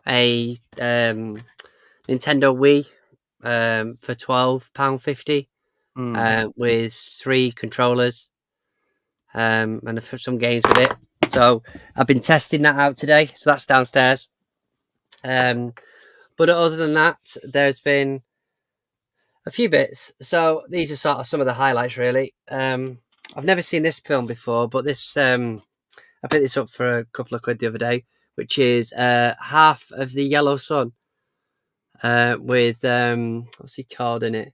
Nintendo Wii for £12.50 with 3 controllers and some games with it. So I've been testing that out today. So that's downstairs. But other than that, there's been a few bits. So these are sort of some of the highlights, really. I've never seen this film before, but this I picked this up for a couple of quid the other day, which is Half of the Yellow Sun with what's he called in it?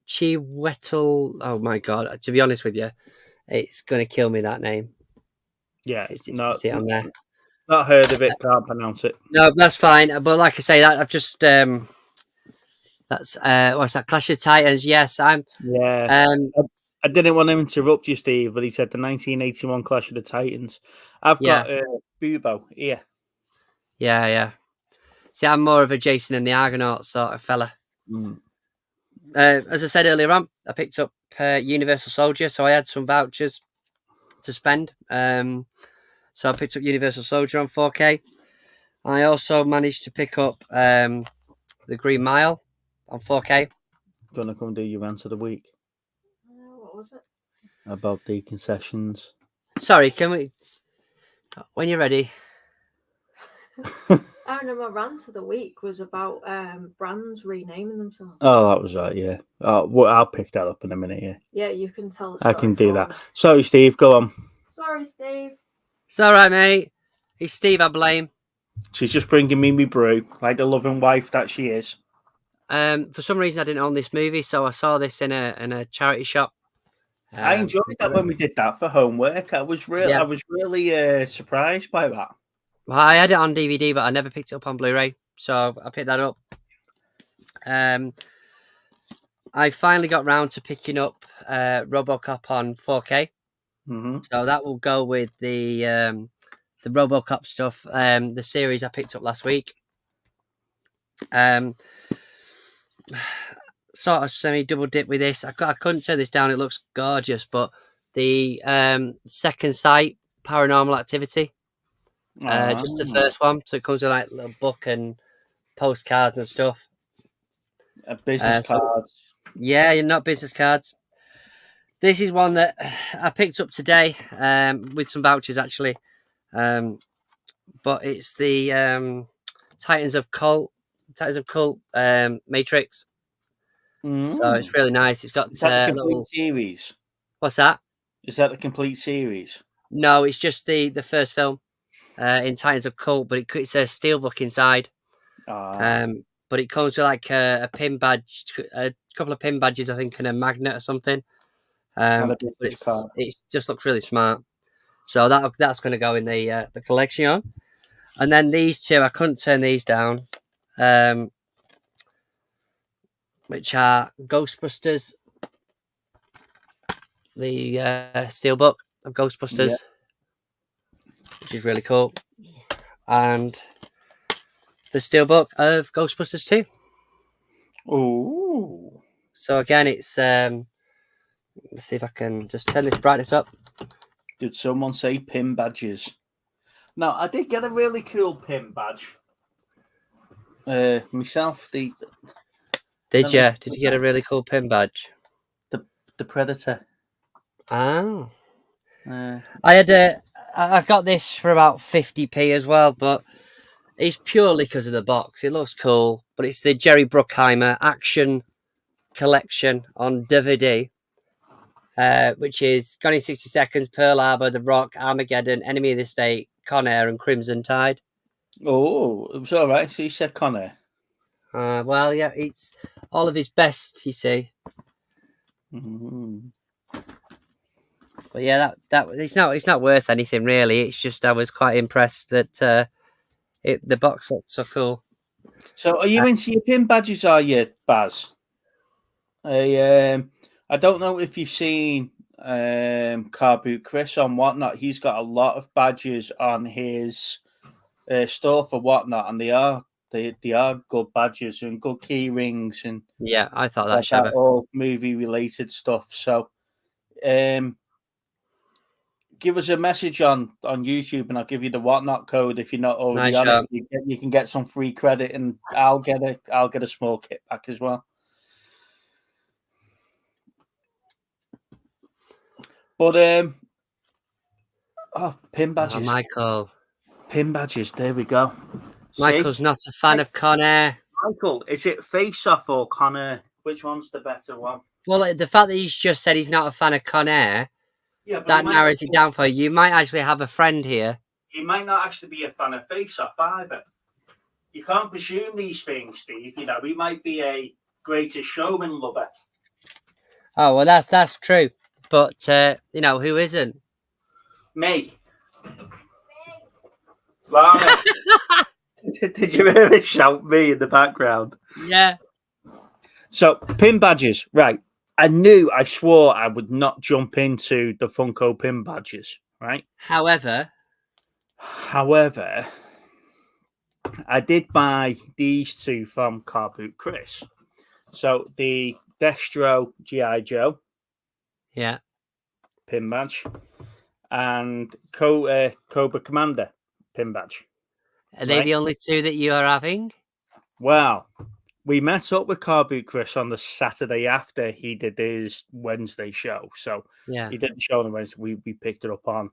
Chiwetel. Oh my god! To be honest with you, it's going to kill me, that name.
Yeah,
no, see it on there.
Not heard of it. Can't pronounce it.
No, that's fine. But like I say, that I've just that's what's that? Clash of Titans. Yes, I'm.
Yeah. I didn't want to interrupt you, Steve, but he said the 1981 Clash of the Titans. I've got Bubo here.
Yeah. See, I'm more of a Jason and the Argonauts sort of fella. As I said earlier on, I picked up Universal Soldier, so I had some vouchers to spend. So I picked up Universal Soldier on 4K. I also managed to pick up The Green Mile on 4K.
Gonna come do your rant of the week.
What was it?
About the concessions.
Sorry, can we... When you're ready.
Oh no, my rant of the week was about brands renaming themselves.
Oh, that was right, yeah. Well, I'll pick that up in a minute, yeah.
Yeah, you can tell the
I can do that. Sorry, Steve, go on.
Sorry, Steve.
It's all right, mate. It's Steve, I blame.
She's just bringing me brew, like the loving wife that she is.
For some reason, I didn't own this movie, so I saw this in a charity shop.
I enjoyed that when we did that for homework. I was really surprised by that.
Well, I had it on DVD, but I never picked it up on Blu-ray, so I picked that up. I finally got round to picking up RoboCop on 4K, so that will go with the RoboCop stuff, the series I picked up last week. Sort of semi-double dip with this. I couldn't turn this down. It looks gorgeous, but the Second Sight Paranormal Activity. Just the first one, so it comes with like a little book and postcards and stuff.
Business cards.
Yeah, not business cards. This is one that I picked up today with some vouchers actually, but it's the Titans of Cult Matrix. So it's really nice. It's got
the complete series.
What's that?
Is that the complete series?
No, it's just the first film. In Titans of Cult, but it's a steelbook inside. But it comes with like a pin badge, a couple of pin badges, I think, and a magnet or something. But it just looks really smart. So that's going to go in the collection. And then these two, I couldn't turn these down, which are Ghostbusters, the steelbook of Ghostbusters. Yeah. Which is really cool, and the steelbook of Ghostbusters 2.
Oh!
So again, it's let's see if I can just turn this brightness up.
Did someone say pin badges? No, I did get a really cool pin badge. Myself,
Did you get a really cool pin badge?
The the Predator.
Oh.
Uh,
I got this for about 50p as well, but it's purely because of the box. It looks cool, but it's the Jerry Bruckheimer Action Collection on DVD, which is Gone in 60 Seconds, Pearl Harbor, The Rock, Armageddon, Enemy of the State, Con Air, and Crimson Tide.
oh, it was all right. So you said Connor.
Well, yeah, it's all of his best, you see.
Mm-hmm.
But yeah, that it's not worth anything really. It's just I was quite impressed that the box looks so cool.
So are you into your pin badges, are you, Baz? I don't know if you've seen Car Boot Chris on Whatnot. He's got a lot of badges on his store for Whatnot, and they are good badges and good key rings and
Yeah, I thought
like
that
that, all movie related stuff. So give us a message on YouTube, and I'll give you the Whatnot code if you're not already
Nice
on it. You can get some free credit, and I'll get a small kit back as well. But pin badges.
Michael.
Pin badges. There we go.
Michael's not a fan of Con Air.
Michael, is it Face Off or Connor? Which one's the better one?
Well, the fact that he's just said he's not a fan of Con Air,
Yeah, but
that narrows it down for you. You might actually have a friend here.
He might not actually be a fan of Face Off either. You can't presume these things, Steve. You know, he might be a Greatest Showman lover.
Oh well, that's true. But who isn't?
Me. Lana. Did you hear me shout me in the background?
Yeah.
So, pin badges, right. I swore I would not jump into the Funko pin badges, right?
However,
I did buy these two from Car Boot Chris. So, the Destro G.I. Joe
yeah,
pin badge and Cobra Commander pin badge.
are they the only two that you are having?
Well, we met up with Car Boot Chris on the Saturday after he did his Wednesday show. So
Yeah.
he didn't show on the Wednesday. We picked it up on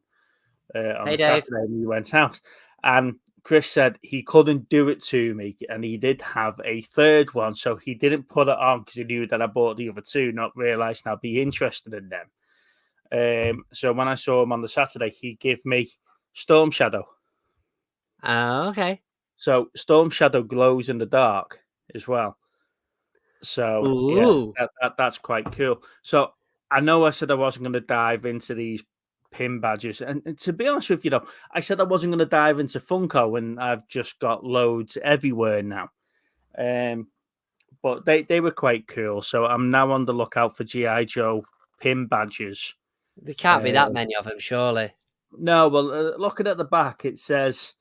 the
Dave.
Saturday and we went out. And Chris said he couldn't do it to me. And he did have a third one. So he didn't put it on because he knew that I bought the other two, not realizing I'd be interested in them. So when I saw him on the Saturday, he gave me Storm Shadow.
Oh, okay.
So Storm Shadow glows in the dark as well. So yeah, that's quite cool. So I know I said I wasn't going to dive into these pin badges, and to be honest with you, though, I said I wasn't going to dive into Funko, and I've just got loads everywhere now. But they were quite cool. So I'm now on the lookout for G.I. Joe pin badges.
There can't be that many of them, surely.
No, well, looking at the back, it says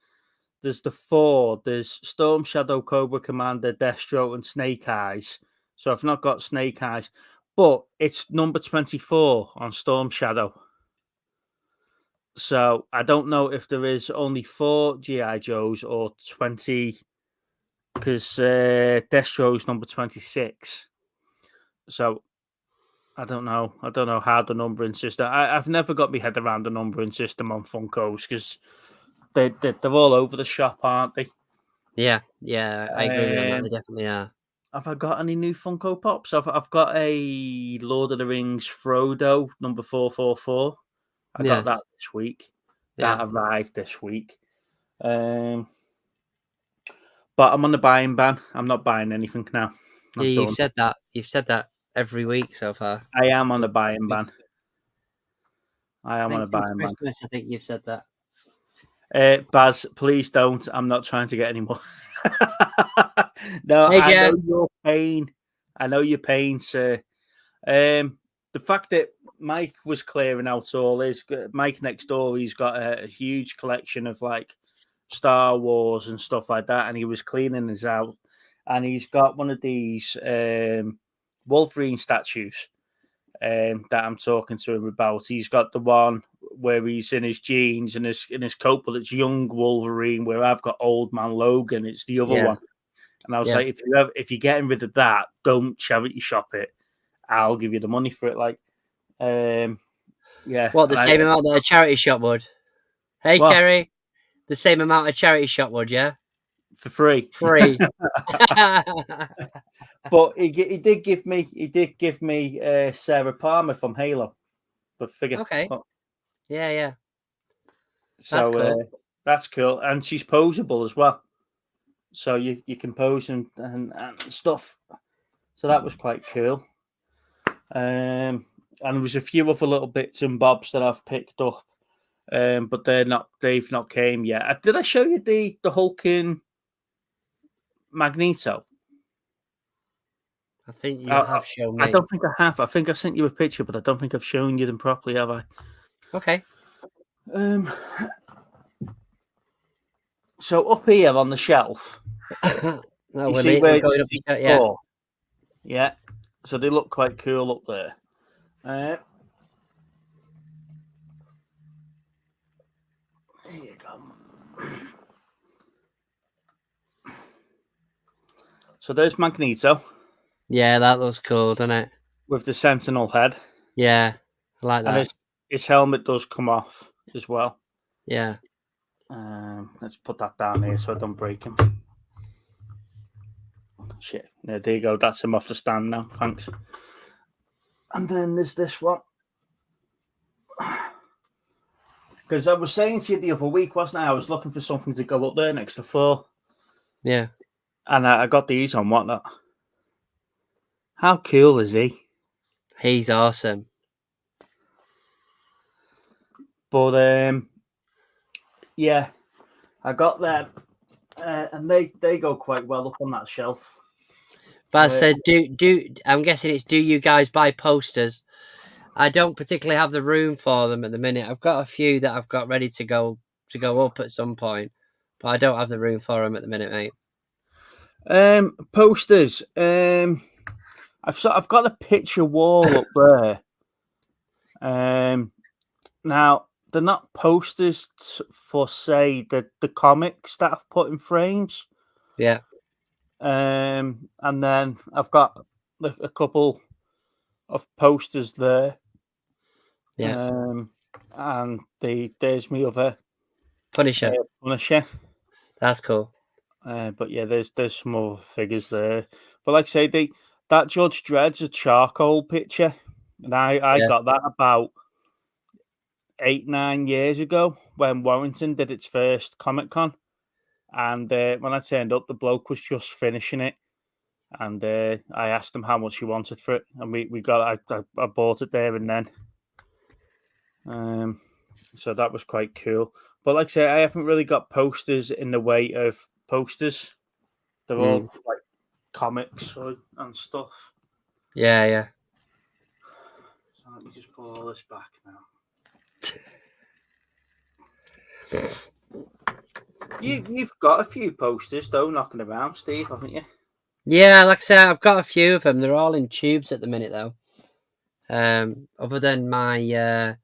there's the 4. There's Storm Shadow, Cobra Commander, Destro, and Snake Eyes. So I've not got Snake Eyes, but it's number 24 on Storm Shadow. So I don't know if there is only 4 G.I. Joes or 20, because Destro's number 26. So I don't know. I don't know how the numbering system. I've never got my head around the numbering system on Funkos because they're all over the shop, aren't they?
Yeah, I agree on that. They definitely are.
Have I got any new Funko Pops? I've got a Lord of the Rings Frodo number 444. I got that this week. That arrived this week. But I'm on the buying ban. I'm not buying anything now.
Yeah, you've said that. You've said that every week so far.
I am on the buying ban. On a buying ban.
Christmas, I think you've said that.
Baz, please don't. I'm not trying to get any more. No,
hey,
I know your pain. I know your pain, sir. The fact that Mike was clearing out all his Mike next door, he's got a huge collection of like Star Wars and stuff like that, and he was cleaning his out, and he's got one of these Wolverine statues that I'm talking to him about. He's got the one where he's in his jeans and in his coat, but it's young Wolverine. Where I've got old man Logan. It's the other one. And I was like, if you're getting rid of that, don't charity shop it. I'll give you the money for it. Like, Yeah.
What, the
and
same amount that a charity shop would? Hey,
What?
Kerry, the same amount a charity shop would, yeah?
for free.
Free.
But he did give me Sarah Palmer from Halo, the figure.
Okay. Yeah.
So
Cool.
that's cool, and she's posable as well. So you can pose and stuff. So that was quite cool. And there was a few other little bits and bobs that I've picked up, but they've not came yet. Did I show you the Hulk Magneto?
I think you have shown me.
I don't think I have. I think I sent you a picture, but I don't think I've shown you them properly, have I?
Okay.
So up here on the shelf,
No,
you
we're
see
late.
where
We're going up. Yeah.
Yeah. So they look quite cool up there. There you go. So there's Magneto
Yeah, that looks cool, doesn't it?
with the Sentinel head,
Yeah, I like
and
that.
his helmet does come off as well.
Yeah.
Let's put that down here so I don't break him. Shit. There you go. That's him off the stand now. Thanks. And then there's this one. Because I was saying to you the other week, wasn't I? I was looking for something to go up there next to Thor.
Yeah.
And I got these on whatnot. How cool is he?
He's awesome.
But yeah, I got them, and they go quite well up on that shelf.
But I said, I'm guessing it's do you guys buy posters? I don't particularly have the room for them at the minute. I've got a few that I've got ready to go up at some point, but I don't have the room for them at the minute, mate.
Posters. I've got a picture wall up there. Now they're not posters for say the comics that I've put in frames.
Yeah.
And then I've got a couple of posters there.
Yeah.
And there's me other
Punisher.
Punisher.
That's cool.
But yeah, there's some other figures there. But like I say, that Judge Dredd's a charcoal picture, and I got that about 8-9 years ago when Warrington did its first Comic Con, and when I turned up, the bloke was just finishing it, and I asked him how much he wanted for it, and we got I bought it there and then. So that was quite cool. But like I say, I haven't really got posters in the way of posters. They're all like comics and stuff.
Yeah.
So let me just pull all this back now. You've got a few posters though knocking around, Steve, haven't you?
Yeah, like I said, I've got a few of them. They're all in tubes at the minute, though. Other than my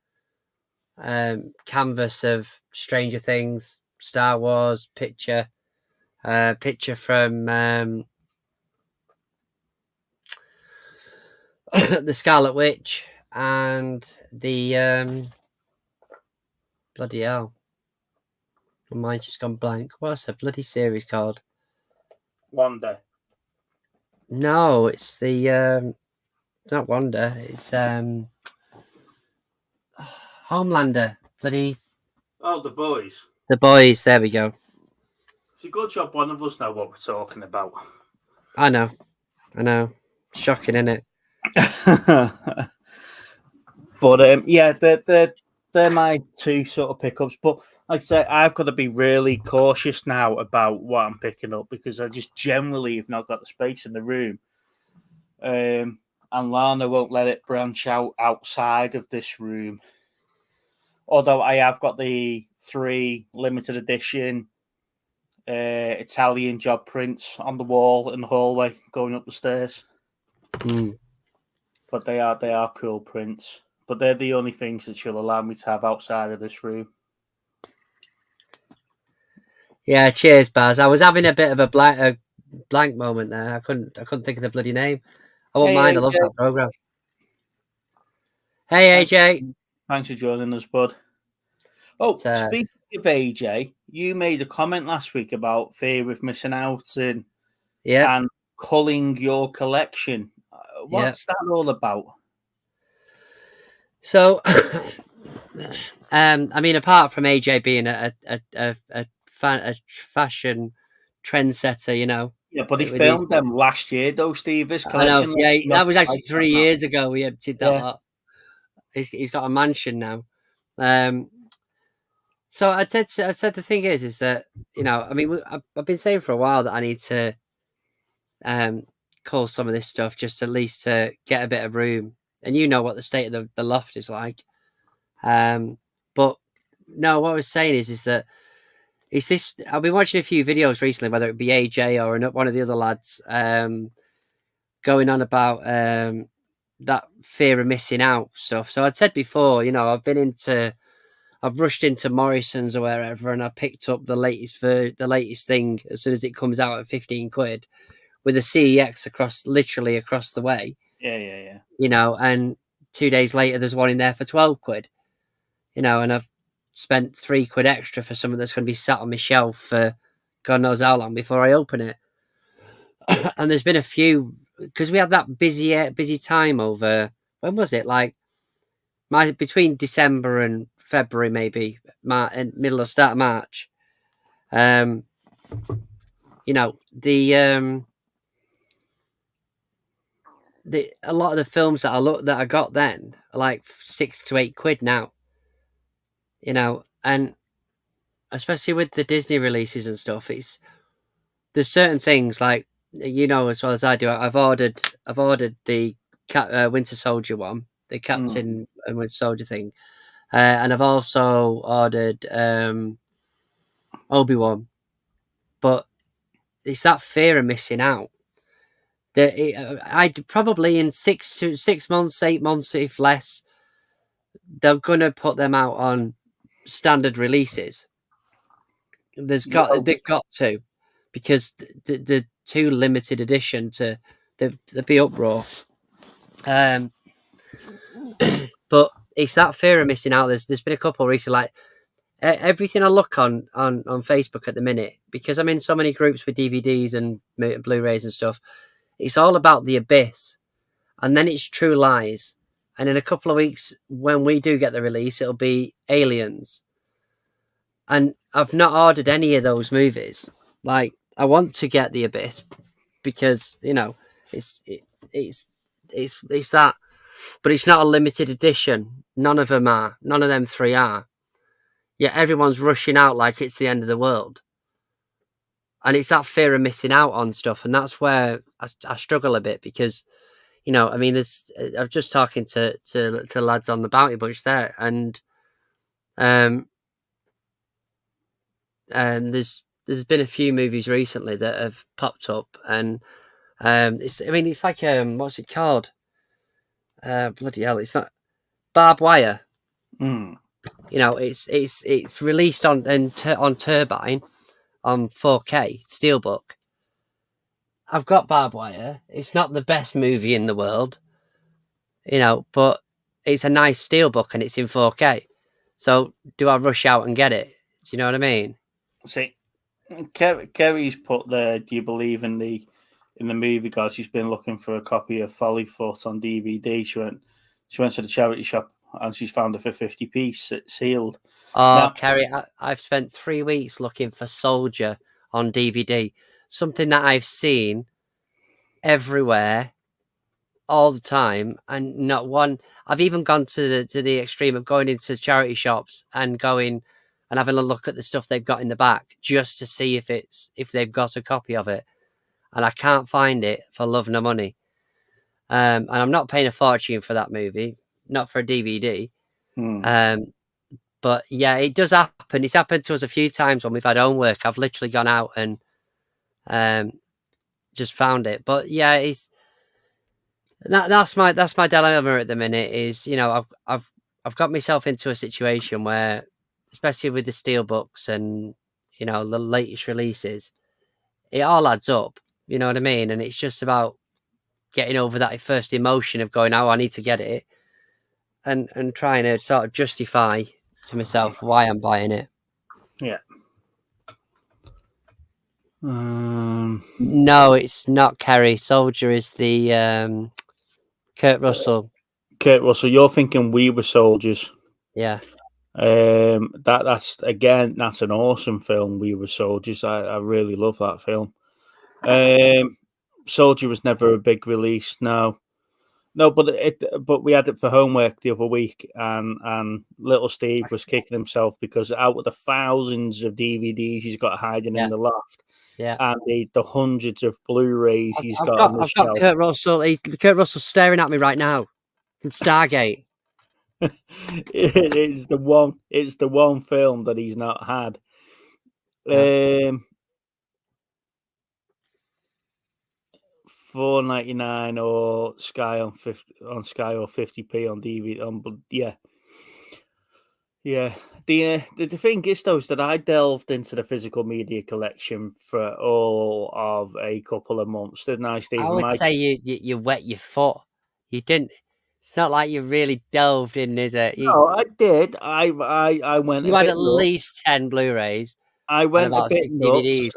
canvas of Stranger Things, Star Wars picture from the Scarlet Witch, and the bloody hell, my mind's just gone blank. What's the bloody series called?
Wonder.
No, it's the it's not Wonder. It's Homelander. Bloody.
Oh, The Boys.
The Boys. There we go.
It's a good job one of us know what we're talking about.
I know. Shocking, isn't it?
But yeah, they're my two sort of pickups. But like I say, I've got to be really cautious now about what I'm picking up because I just generally have not got the space in the room. And Lana won't let it branch out outside of this room. Although I have got the 3 limited edition Italian job prints on the wall in the hallway going up the stairs. But they are cool prints. But they're the only things that she'll allow me to have outside of this room.
Yeah, cheers, Baz. I was having a bit of a blank moment there. I couldn't think of the bloody name. I won't mind. I love that program. Hey, AJ.
Thanks for joining us, bud. Oh,
So-
speaking of AJ, you made a comment last week about fear of missing out and culling your collection. What's that all about?
So, I mean, apart from AJ being a fashion trendsetter, you know.
Yeah, but he
with
filmed them last year, though, Steve. His collection.
I know. Yeah, that was actually
like
3 years ago. We emptied that
Yeah.
lot. He's got a mansion now. So I said the thing is that, you know, I mean, I've been saying for a while that I need to cull some of this stuff just at least to get a bit of room. And you know what the state of the loft is like. But no, what I was saying is that it's this. I've been watching a few videos recently, whether it be AJ or one of the other lads, going on about that fear of missing out stuff. So I'd said before, you know, I've rushed into Morrison's or wherever, and I picked up the latest thing as soon as it comes out at 15 quid with a CEX literally across the way.
Yeah.
You know, and 2 days later, there's one in there for 12 quid. You know, and I've spent 3 quid extra for something that's going to be sat on my shelf for God knows how long before I open it. And there's been a few, because we had that busy time over, when was it? Like between December and February, maybe and middle or start of March. You know, a lot of the films that I got then are like 6 to 8 quid now. You know, and especially with the Disney releases and stuff, there's certain things like, you know, as well as I do. I've ordered the Winter Soldier one, the Captain and Winter Soldier thing, and I've also ordered Obi-Wan. But it's that fear of missing out. I'd probably in 6 months, 8 months, if less, they're gonna put them out on standard releases. They've got to, because the too limited edition to the be uproar. But it's that fear of missing out. There's been a couple recently, like everything I look on Facebook at the minute, because I'm in so many groups with DVDs and Blu-rays and stuff. It's all about The Abyss, and then it's True Lies, and in a couple of weeks when we do get the release, it'll be Aliens. And I've not ordered any of those movies. Like, I want to get The Abyss because, you know, it's that, but it's not a limited edition. None of them 3 are. Yet everyone's rushing out like it's the end of the world. And it's that fear of missing out on stuff, and that's where I struggle a bit, because, you know, I mean, I'm just talking to lads on the Bounty Bunch there, and there's been a few movies recently that have popped up, and it's like what's it called? Bloody hell! It's not Barbed Wire. You know, it's released on Turbine on 4K Steelbook. I've got Barbed Wire. It's not the best movie in the world, you know, but it's a nice Steelbook and it's in 4K. So do I rush out and get it? Do you know what I mean?
See, Kerry's put there, do you believe in the movie? Because she's been looking for a copy of Follyfoot on DVD. She went to the charity shop and she's found it for 50p sealed.
Oh,
now,
Kerry, I've spent 3 weeks looking for Soldier on DVD. Something that I've seen everywhere all the time, and not one. I've even gone to the extreme of going into charity shops and going and having a look at the stuff they've got in the back just to see if they've got a copy of it, and I can't find it for love nor money. And I'm not paying a fortune for that movie, not for a DVD. But yeah, it does happen. It's happened to us a few times when we've had homework. I've literally gone out and just found it. But yeah, that's my dilemma at the minute. Is, you know, I've got myself into a situation where, especially with the steelbooks and, you know, the latest releases, it all adds up. You know what I mean? And it's just about getting over that first emotion of going, oh, I need to get it. and trying to sort of justify to myself why I'm buying it.
Yeah.
No, it's not Kerry. Soldier is the Kurt Russell.
Kurt Russell, you're thinking We Were Soldiers.
Yeah.
That's an awesome film. We Were Soldiers. I really love that film. Soldier was never a big release. No, but we had it for homework the other week, and little Steve was kicking himself because out of the thousands of DVDs he's got hiding in the loft, and the hundreds of Blu-rays he's got on the
I've got Kurt Russell. Kurt Russell's staring at me right now from Stargate.
It's the one. It's the one film that he's not had. $4.99 or Sky on 50 or 50p on DVD. Yeah. The thing is, though, is that I delved into the physical media collection for all of a couple of months, didn't I, Stephen?
I would say you wet your foot. You didn't. It's not like you really delved in, is it?
No, I did. I went.
You had at least 10 Blu-rays.
I went
about
a bit
6
nuts.
DVDs.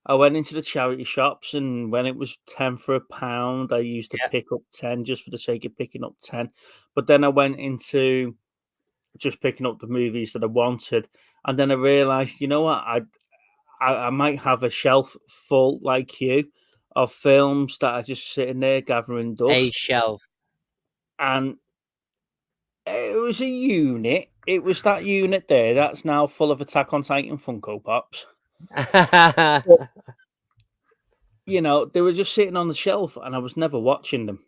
I went into the charity shops, and when it was 10 for £1, I used to pick up 10 just for the sake of picking up 10. But then I went into just picking up the movies that I wanted, and then I realised, you know what, I might have a shelf full like you of films that are just sitting there gathering dust.
A shelf,
and it was a unit. It was that unit there that's now full of Attack on Titan Funko Pops. But, you know, they were just sitting on the shelf, and I was never watching them.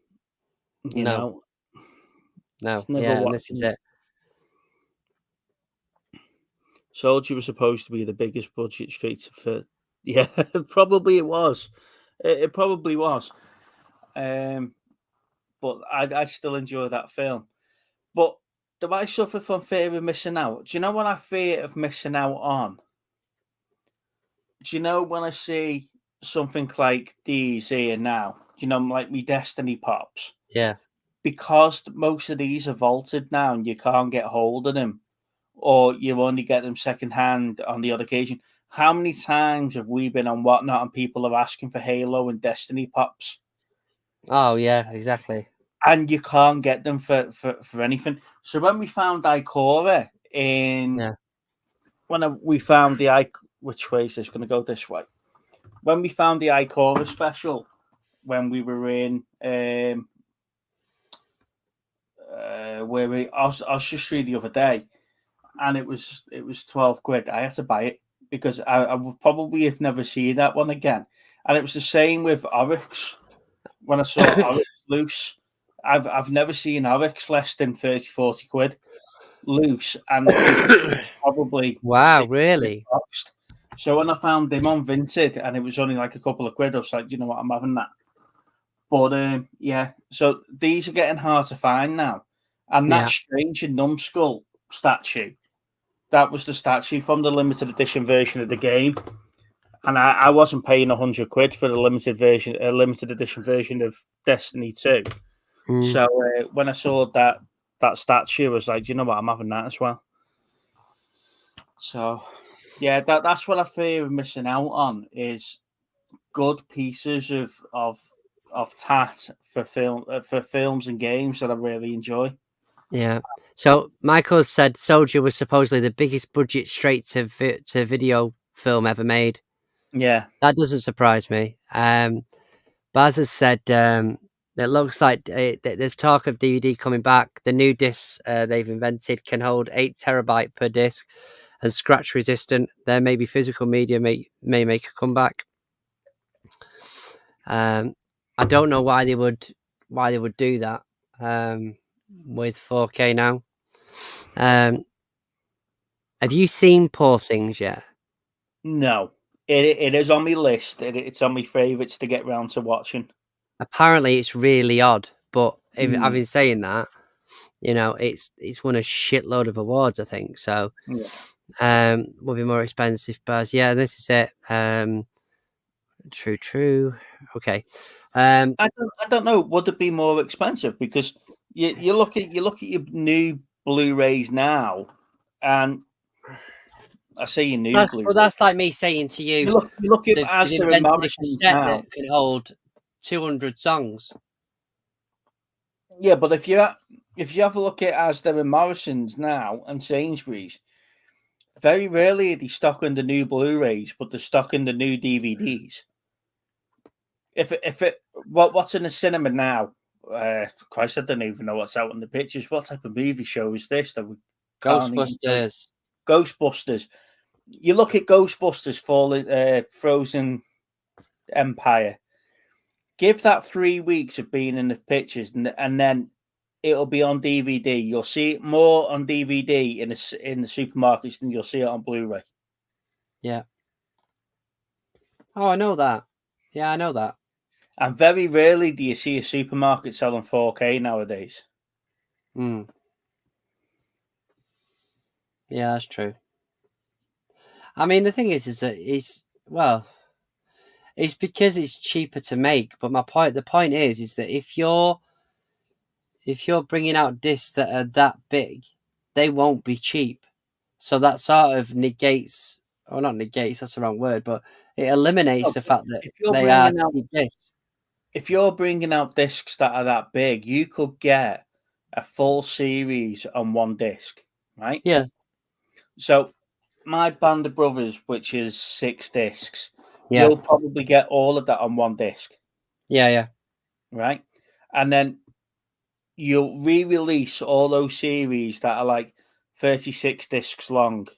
You know,
and this is it.
Soldier was supposed to be the biggest budget street for. Yeah, probably it was. It probably was. But I still enjoy that film. But do I suffer from fear of missing out? Do you know what I fear of missing out on? Do you know when I see something like these here now? Do you know, like me Destiny Pops?
Yeah.
Because most of these are vaulted now and you can't get hold of them, or you only get them secondhand on the odd occasion. How many times have we been on Whatnot and people are asking for Halo and Destiny Pops?
Oh, yeah, exactly.
And you can't get them for anything. So when we found Ikora we found the which way is this going to go? This way. When we found the Ikora special, when we were in I was just through the other day, and it was 12 quid. I had to buy it because I would probably have never seen that one again. And it was the same with Oryx. When I saw Oryx loose, I've never seen Oryx less than 30-40 quid loose, and probably
really
boxed. So when I found them on Vinted and it was only like a couple of quid, I was like, you know what, I'm having that. But so these are getting hard to find now. And that Strange and Numbskull statue, that was the statue from the limited edition version of the game. And I wasn't paying 100 quid for the limited edition version of Destiny 2. So when I saw that statue, I was like, you know what, I'm having that as well. So yeah, that's what I fear of missing out on, is good pieces of tat for films and games that I really enjoy.
Yeah. So Michael said Soldier was supposedly the biggest budget straight to video film ever made.
Yeah,
that doesn't surprise me. Baz has said it looks like there's talk of DVD coming back. The new discs they've invented can hold 8 terabyte per disc and scratch resistant. There may be physical media may make a comeback. I don't know why they would do that with 4K now. Have you seen Poor Things yet?
No, it is on my list. It's on my favourites to get round to watching.
Apparently, it's really odd, but I've been saying that, you know, it's won a shitload of awards, I think. So, will be more expensive, but yeah, this is it. True. Okay.
I don't know. Would it be more expensive? Because You look at your new Blu-rays now, and I say your new Blu-rays.
That's like me saying to you,
You look at
they've
as they're
invented a
Morrisons
cassette
now.
that can hold 200 songs.
Yeah, but if you have a look at as they're Morrisons now and Sainsbury's, very rarely are they stocking the new Blu-rays, but they're stocking the new DVDs. What's in the cinema now? Christ, I don't even know what's out in the pictures. What type of movie show is this that we can't even-
Ghostbusters.
Ghostbusters. You look at Ghostbusters Fallen Frozen Empire. Give that 3 weeks of being in the pictures, and then it'll be on DVD. You'll see it more on DVD in the supermarkets than you'll see it on Blu-ray.
Yeah. Oh, I know that. Yeah, I know that.
And very rarely do you see a supermarket selling 4K nowadays.
Mm. Yeah, that's true. I mean, the thing is that it's because it's cheaper to make. But the point is that if you're bringing out discs that are that big, they won't be cheap. So that sort of negates, or not negates, that's the wrong word, but it eliminates the fact that they are cheap discs.
If you're bringing out discs that are that big, you could get a full series on one disc, right?
Yeah.
So my Band of Brothers, which is 6 discs,
Yeah.
you'll probably get all of that on one disc.
Yeah.
Right? And then you'll re-release all those series that are like 36 discs long,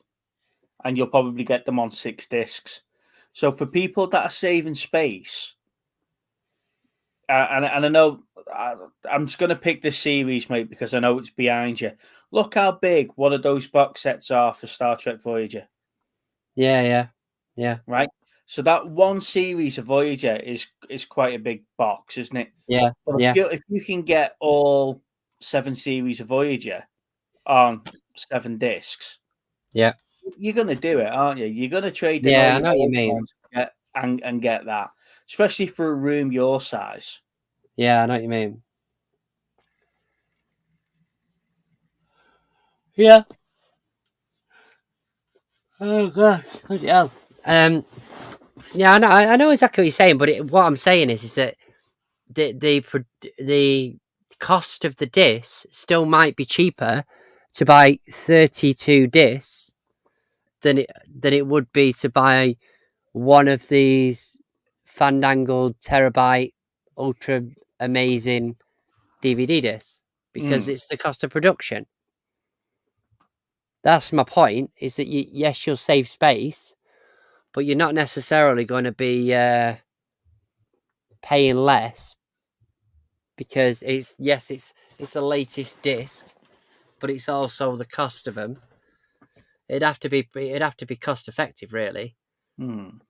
and you'll probably get them on 6 discs. So for people that are saving space, and I know I'm just going to pick this series, mate, because I know it's behind you. Look how big one of those box sets are for Star Trek Voyager.
Yeah.
Right. So that one series of Voyager is quite a big box, isn't it?
Yeah.
But if you can get all 7 series of Voyager on 7 discs,
Yeah.
you're going to do it, aren't you? You're going to trade in
Yeah,
all
I
your
know what you
old
mean.
ones and get that, especially for a room your size.
Yeah, I know what you mean. Yeah. Oh gosh, bloody hell. Yeah, I know exactly what you're saying, but what I'm saying is that the cost of the disc still might be cheaper to buy 32 discs than it would be to buy one of these fandangled terabyte ultra amazing DVD discs because it's the cost of production. That's my point. Is that yes, you'll save space, but you're not necessarily going to be paying less because it's the latest disc, but it's also the cost of them. It'd have to be cost effective, really. One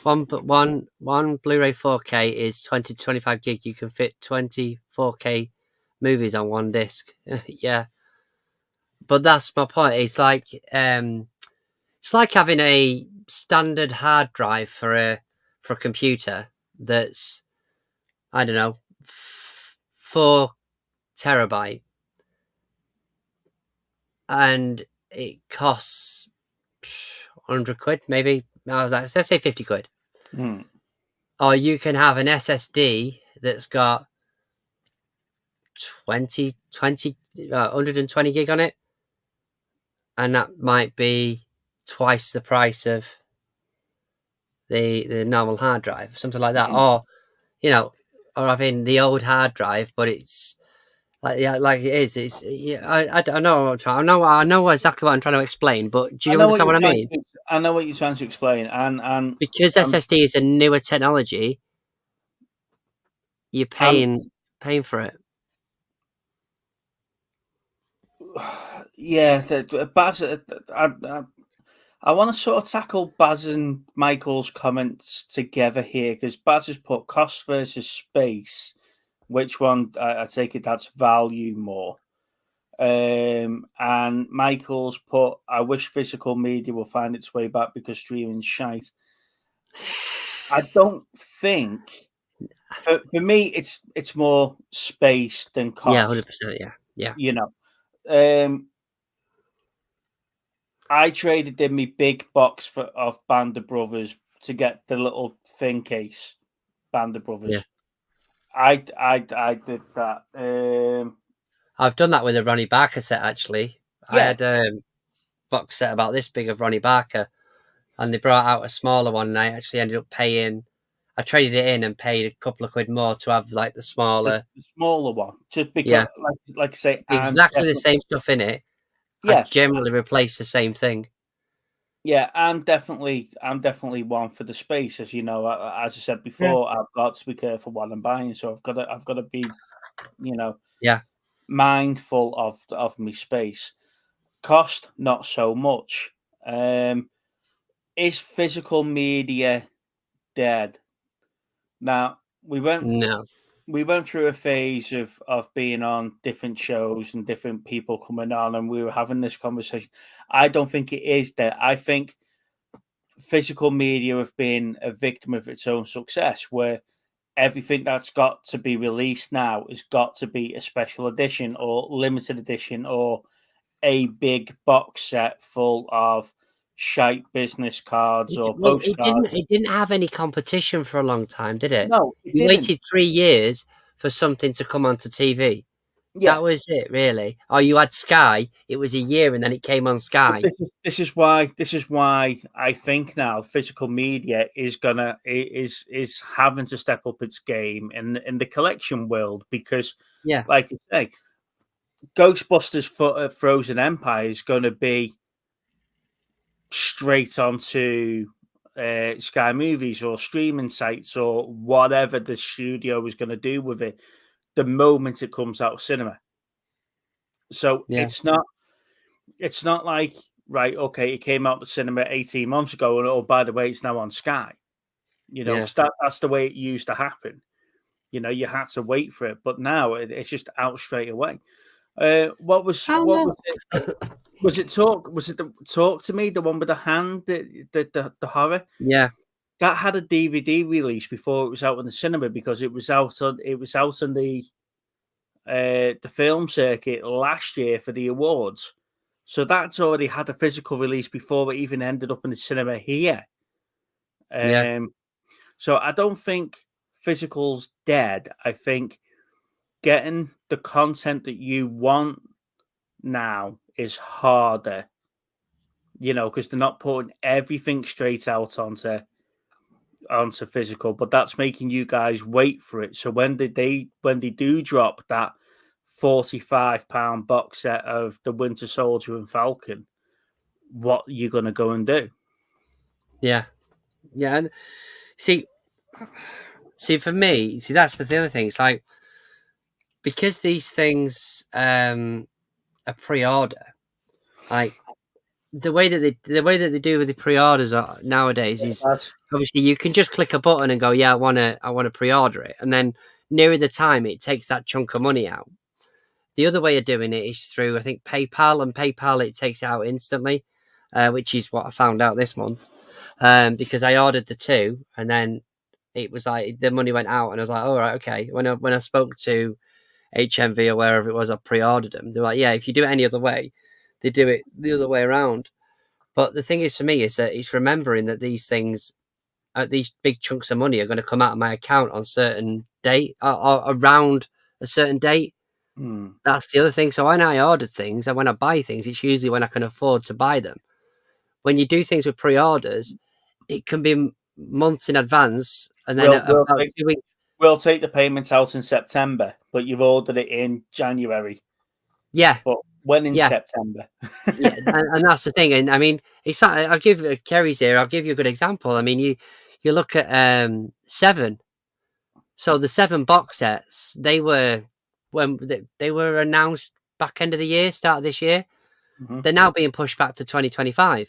Blu-ray 4K is 20 to 25 gig. You can fit 20 4K movies on one disc. Yeah, but that's my point. It's like having a standard hard drive for a computer that's, I don't know, 4 terabyte, and it costs 100 quid, maybe. No, let's say 50 quid. Or you can have an SSD that's got 120 gig on it, and that might be twice the price of the normal hard drive, something like that. Or or having the old hard drive, but it's like it is. It's I don't know. I know exactly what I'm trying to explain, but do you understand what I mean?
I know what you're trying to explain, and
because SSD is a newer technology, you're paying for it.
Yeah, Baz. I want to sort of tackle Baz and Michael's comments together here because Baz has put cost versus space. Which one? I take it that's value more. And Michael's put, I wish physical media will find its way back because streaming's shite. I don't think For me, it's more space than
Yeah,
cost.
100%. Yeah.
You know, um, I traded in my big box of Band of Brothers to get the little thin case Band of
Yeah.
Brothers. I did that.
I've done that with a Ronnie Barker set, actually. I
Yeah,
had a box set about this big of Ronnie Barker, and they brought out a smaller one, and I actually ended up paying. I traded it in and paid a couple of quid more to have like the smaller.
the smaller one, just because,
Yeah,
like I say,
exactly the same stuff in it. I
yeah,
generally replace the same thing.
yeah. I'm definitely one for the space, as you know. As I said
Yeah.
before, I've got to be careful what I'm buying, so I've got to be, you know,
Yeah.
mindful of my space. Cost, not so much. Is physical media dead? Now
No.
we went through a phase of being on different shows and different people coming on, and we were having this conversation. I don't think it is dead. I think physical media have been a victim of its own success, where everything that's got to be released now has got to be a special edition or limited edition or a big box set full of shite business cards or
Well, it didn't.
postcards.
It didn't have any competition for a long time, did it?
No, it
We
didn't.
waited 3 years for something to come onto TV.
Yeah,
That was it, really. Or you had Sky. It was a year, and then it came on
but
Sky.
this is why I think now physical media is having to step up its game in the collection world, because,
Yeah.
like you say, Ghostbusters Frozen Empire is going to be straight onto Sky Movies or streaming sites or whatever the studio is going to do with it the moment it comes out of cinema. So
Yeah.
it's not like, right, okay, it came out the cinema 18 months ago, and oh, by the way, it's now on Sky.
Yeah.
'Cause that's the way it used to happen. You had to wait for it, but now it's just out straight away. What was it? Was it the Talk to Me, the one with the hand, the horror?
Yeah.
That had a DVD release before it was out in the cinema, because it was out on the film circuit last year for the awards. So that's already had a physical release before it even ended up in the cinema here.
Yeah.
So I don't think physical's dead. I think getting the content that you want now is harder, because they're not putting everything straight out onto physical, but that's making you guys wait for it. So when they do drop that £45 box set of the Winter Soldier and Falcon, what are you gonna go and do?
Yeah. Yeah. And see, for me, that's the other thing. It's like, because these things are pre-order, like the way that they do with the pre-orders nowadays is, obviously you can just click a button and go, yeah, I want to pre-order it, and then nearer the time it takes that chunk of money out. The other way of doing it is through, I think, PayPal, and PayPal, it takes it out instantly, which is what I found out this month, because I ordered the two, and then it was like the money went out, and I was like, all right, okay. When I spoke to HMV or wherever it was, I pre-ordered them. They're like, yeah, if you do it any other way, they do it the other way around. But the thing is, for me, is that it's remembering that these things, these big chunks of money, are going to come out of my account on certain date, or around a certain date. That's the other thing. So when I order things and when I buy things, it's usually when I can afford to buy them. When you do things with pre-orders, it can be months in advance, and then
We'll
about
take
2 weeks.
we'll take the payments out in September, but you've ordered it in January.
Yeah,
But when in
yeah,
September?
yeah, and that's the thing. And I mean, it's not, I'll give Kerry's here. I'll give you a good example. I mean, you look at Seven. So the Seven box sets, they were, when they were announced back end of the year, start of this year. They're now being pushed back to 2025.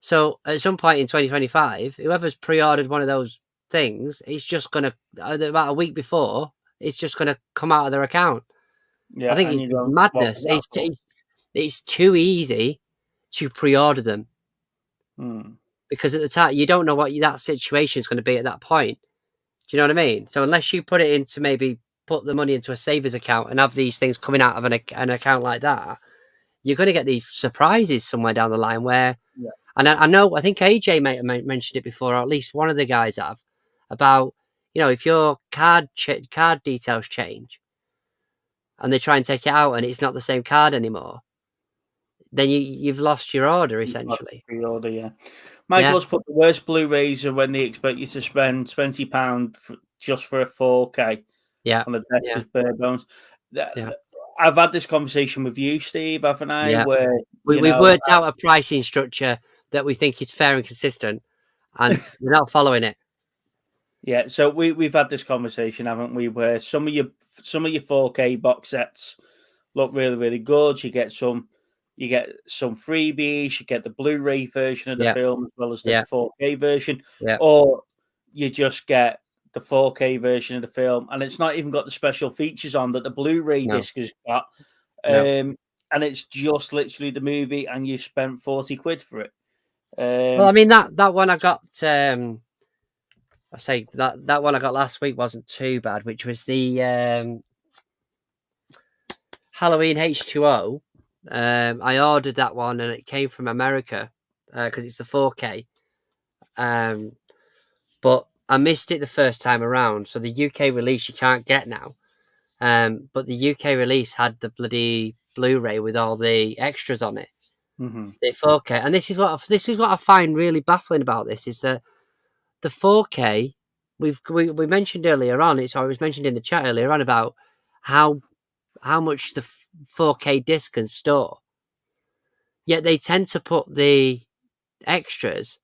So at some point in 2025, whoever's pre-ordered one of those things, it's just going to, about a week before, it's just going to come out of their account.
Yeah,
I think
and
it's
you don't
madness. It's too easy to pre-order them, because at the time you don't know what that situation is going to be at that point. Do you know what I mean? So unless you put it into maybe put the money into a savers account and have these things coming out of an account like that, you're going to get these surprises somewhere down the line where,
Yeah.
and I think AJ may have mentioned it before, or at least one of the guys have, about, if your card details change and they try and take it out and it's not the same card anymore, then you've lost your order essentially.
Pre-order, yeah. Michael's put the worst Blu-rays are when they expect you to spend £20 just for a 4K.
Yeah.
On the desk is bare bones. I've had this conversation with you, Steve, haven't I?
Yeah.
Where
we've worked out a pricing structure that we think is fair and consistent, and we're not following it. Yeah,
so we've had this conversation, haven't we? Where some of your 4K box sets look really, really good. You get some freebies. You get the Blu-ray version of the film as well as the 4K version, or you just get the 4K version of the film, and it's not even got the special features on that the Blu-ray disc has got. And it's just literally the movie, and you spent 40 quid for it.
Well, I mean that one I got. I say that one I got last week wasn't too bad, which was the Halloween H2O. I ordered that one, and it came from America because it's the 4K. But I missed it the first time around, so the UK release you can't get now. But the UK release had the bloody Blu-ray with all the extras on it.
Mm-hmm.
The 4K, and this is what I find really baffling about this is that the 4K we mentioned earlier on. It was mentioned in the chat earlier on about how much the 4K disc can store. Yet they tend to put the extras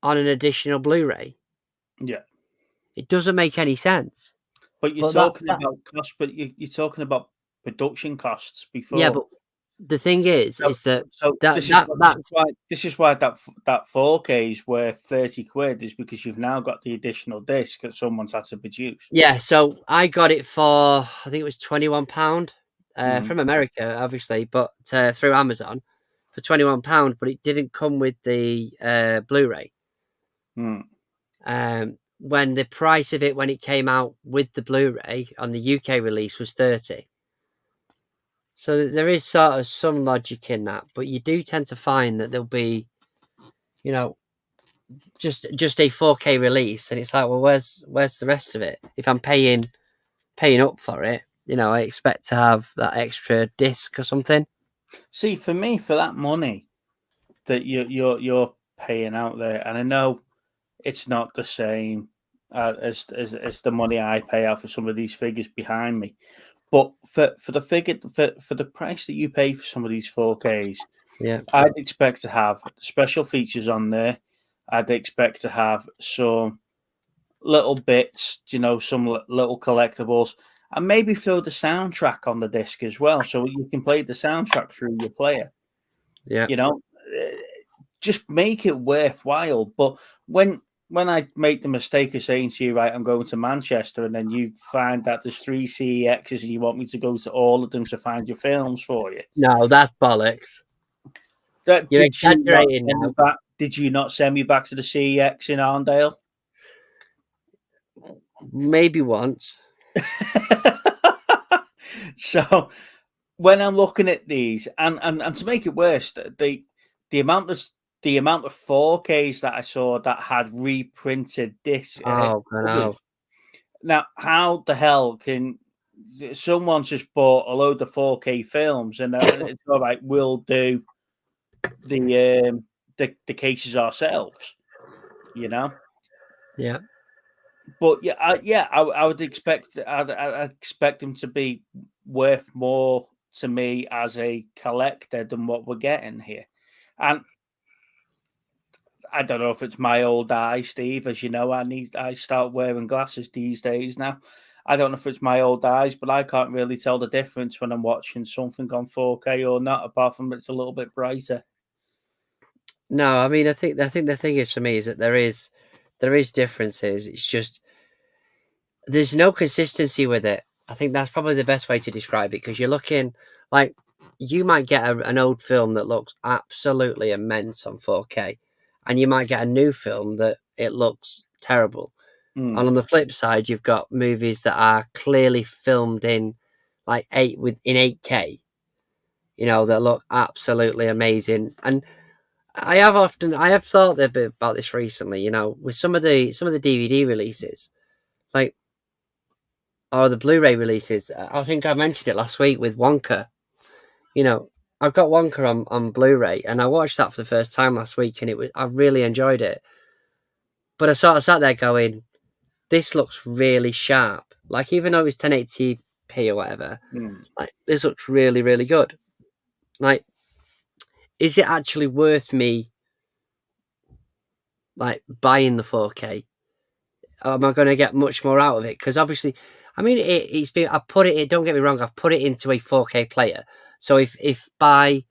on an additional Blu-ray.
Yeah, it
doesn't make any sense.
But you're talking about cost. But you're talking about production costs before.
Yeah, but the thing is
this is why that 4K is worth 30 quid is because you've now got the additional disc that someone's had to produce.
Yeah, so I got it for I think it was £21 from America, obviously, but through Amazon for £21. But it didn't come with the Blu-ray. When the price of it when it came out with the Blu-ray on the UK release was 30. So there is sort of some logic in that, but you do tend to find that there'll be, just a 4K release, and it's like, well, where's the rest of it? If I'm paying up for it, I expect to have that extra disc or something.
See, for me, for that money that you're paying out there, and I know it's not the same as the money I pay out for some of these figures behind me. But for the figure for the price that you pay for some of these 4Ks, I'd expect to have special features on there. I'd expect to have some little bits, some little collectibles, and maybe throw the soundtrack on the disc as well, so you can play the soundtrack through your player.
Yeah,
just make it worthwhile. But when I make the mistake of saying to you, right, I'm going to Manchester, and then you find that there's 3 CEXs and you want me to go to all of them to find your films for you.
No, that's bollocks. You're exaggerating now.
Did you not send me back to the CEX in Arndale?
Maybe once.
So when I'm looking at these, and to make it worse, the amount of 4Ks that I saw that had reprinted this.
Oh, I know.
Now, how the hell can someone just bought a load of 4K films and it's all right? We'll do the cases ourselves,
Yeah.
But I would expect I'd expect them to be worth more to me as a collector than what we're getting here, and I don't know if it's my old eye, Steve. As you know, I start wearing glasses these days now. I don't know if it's my old eyes, but I can't really tell the difference when I'm watching something on 4K or not, apart from it's a little bit brighter.
No, I mean, I think the thing is for me is that there is differences. It's just there's no consistency with it. I think that's probably the best way to describe it, because you're looking like you might get an old film that looks absolutely immense on 4K, and you might get a new film that it looks terrible. And on the flip side, you've got movies that are clearly filmed in like 8K, you know, that look absolutely amazing. And I have thought a bit about this recently, you know, with some of the DVD releases, like, or the Blu-ray releases. I think I mentioned it last week with Wonka. You know, I've got Wonka on Blu-ray, and I watched that for the first time last week, and I really enjoyed it. But I sort of sat there going, this looks really sharp. Like, even though it's 1080p or whatever, like, this looks really, really good. Like, is it actually worth me, like, buying the 4K? Or am I going to get much more out of it? Because obviously, I mean, it's been. I put it. Don't get me wrong. I've put it into a 4K player. So if by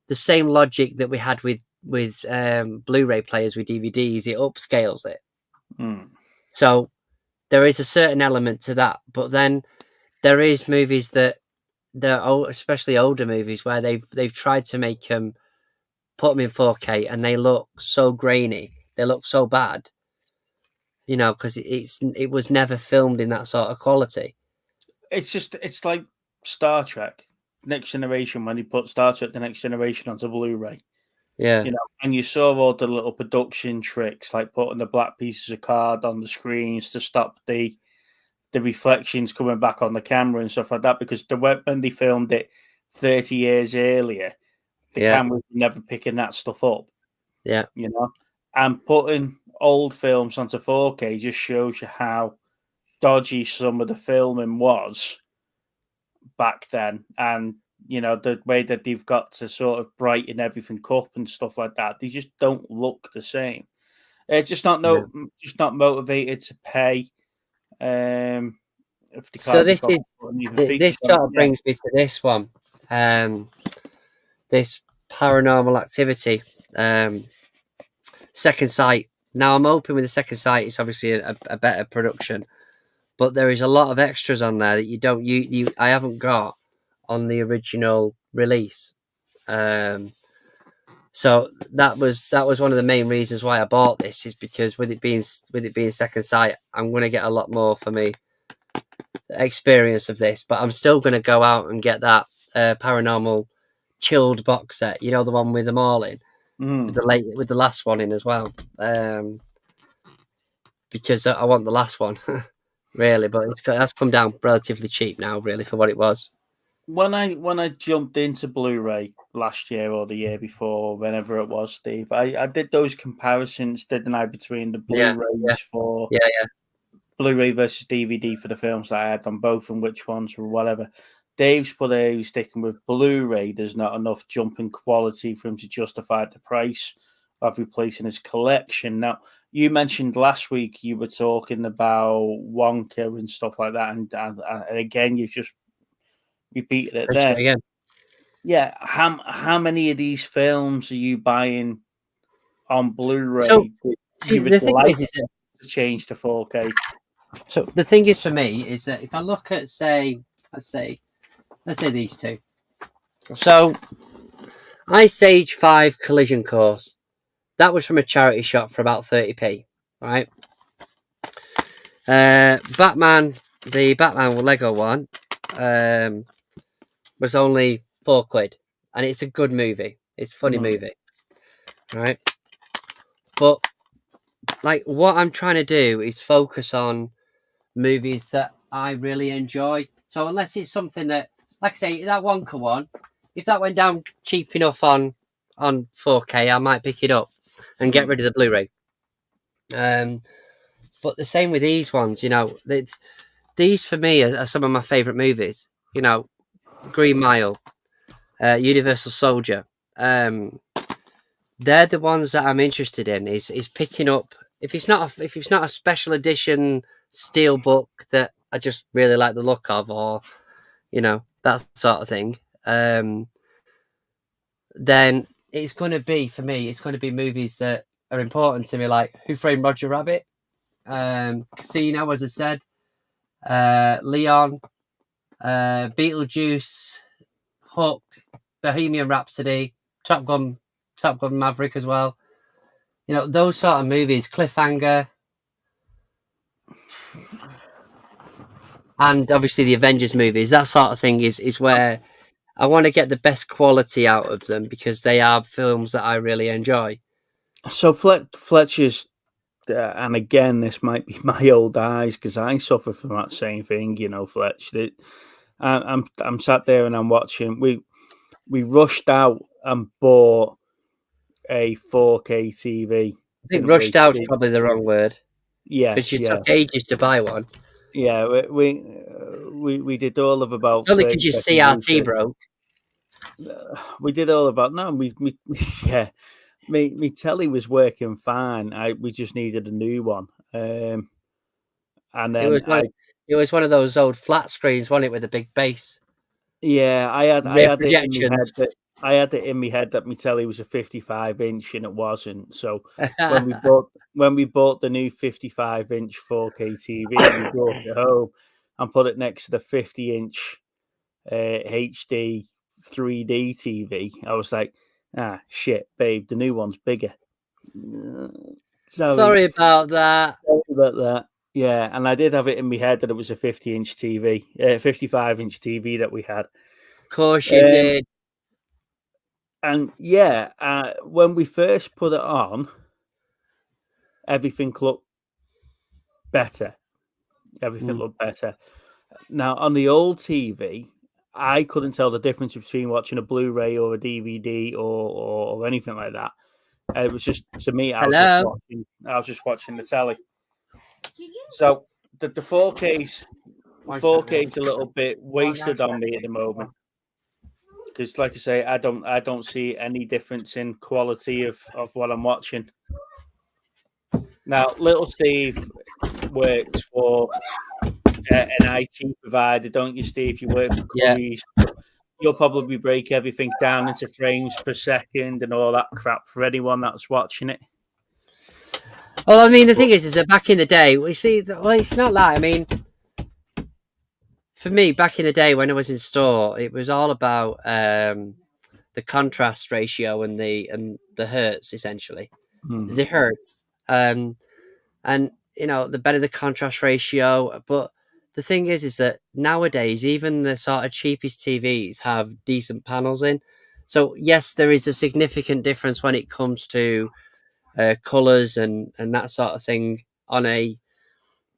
the same logic that we had with Blu-ray players with DVDs, it upscales it. So there is a certain element to that. But then there is movies that especially older movies, where they've tried to make them, put them in 4K, and they look so grainy. They look so bad. You know, because it was never filmed in that sort of quality.
It's like Star Trek Next Generation, when he put Star Trek The Next Generation onto Blu-ray.
Yeah.
You know, and you saw all the little production tricks, like putting the black pieces of card on the screens to stop the reflections coming back on the camera and stuff like that, because when they filmed it 30 years earlier, the camera was never picking that stuff up.
Yeah.
You know, and putting old films onto 4K just shows you how dodgy some of the filming was back then. And, you know, the way that they've got to sort of brighten everything up and stuff like that, they just don't look the same. It's just not motivated to pay.
So this sort of brings me to this one, this Paranormal Activity, Second Sight. Now, I'm hoping with the Second Sight, it's obviously a better production, but there is a lot of extras on there that I haven't got on the original release. So that was one of the main reasons why I bought this, is because with it being Second Sight, I'm going to get a lot more for me experience of this. But I'm still going to go out and get that Paranormal chilled box set. You know, the one with them all in. With the last one in as well, because I want the last one really, but that's come down relatively cheap now, really, for what it was.
When I jumped into Blu-ray last year or the year before, whenever it was, Steve, I did those comparisons, didn't I, between the Blu-rays for Blu-ray versus DVD for the films that I had on both, and which ones were whatever. Dave's put a sticking with Blu-ray. There's not enough jump in quality for him to justify the price of replacing his collection. Now, you mentioned last week you were talking about Wonka and stuff like that, and again, you've just repeated it there.
Again.
Yeah, how many of these films are you buying on Blu-ray?
So, the thing is
to change to 4K.
So the thing is, for me, is that if I look at, let's say these two. So, Ice Age 5 Collision Course. That was from a charity shop for about 30p, right? Batman, the Batman Lego one, was only £4, and it's a good movie. It's a funny movie, right? But like, what I'm trying to do is focus on movies that I really enjoy. So unless it's something that, like I say, that Wonka one, if that went down cheap enough on 4K, I might pick it up and get rid of the Blu-ray. But the same with these ones, you know, these for me are some of my favourite movies. You know, Green Mile, Universal Soldier. They're the ones that I'm interested in. Is picking up, if it's not a special edition steelbook that I just really like the look of, or you know, that sort of thing. Then it's going to be, for me, it's going to be movies that are important to me, like Who Framed Roger Rabbit, Casino, as I said, Leon, Beetlejuice, Hook, Bohemian Rhapsody, Top Gun Maverick as well. You know, those sort of movies, Cliffhanger. and obviously the Avengers movies, that sort of thing is where I want to get the best quality out of them because they are films that I really enjoy.
So Fletcher's, and again, this might be my old eyes because I suffer from that same thing, you know, Fletch. That I'm sat there and I'm watching. We rushed out and bought a 4K TV.
I think rushed out is probably the wrong word
Yeah,
because you
yeah,
took ages to buy one.
yeah. We did all of about
Only
30
because your
second
CRT broke.
we did all about no. We yeah. Me telly was working fine. We just needed a new one. And
It
then
was one of those old flat screens, wasn't it, with a big base?
yeah, I had
Rear
it in my
projection.
head that my telly was a 55-inch and it wasn't. So when we bought the new 55-inch 4K TV, we brought it home and put it next to the 50-inch HD 3D TV. I was like, shit, babe, the new one's bigger.
Sorry about that.
Sorry about that. Yeah, and I did have it in my head that it was a 50-inch TV, 55-inch TV that we had.
Of course you did.
And yeah, when we first put it on, everything looked better. Everything looked better. Now, on the old TV, I couldn't tell the difference between watching a Blu-ray or a DVD or anything like that. It was just, to me, I was just watching the telly. So the 4K's a little bit wasted on me at the moment. Because, like I say, I don't see any difference in quality of what I'm watching. Now, little Steve works for an IT provider, don't you, Steve? You work for Currys.
Yeah.
You'll probably break everything down into frames per second and all that crap for anyone that's watching it.
Well, I mean, the thing is that back in the day, we see that. Well, it's not that. I mean, for me, back in the day when I was in store, it was all about the contrast ratio and the hertz, essentially. The hertz, and you know, the better the contrast ratio. But the thing is that nowadays, even the sort of cheapest TVs have decent panels in. So yes, there is a significant difference when it comes to colors and that sort of thing on a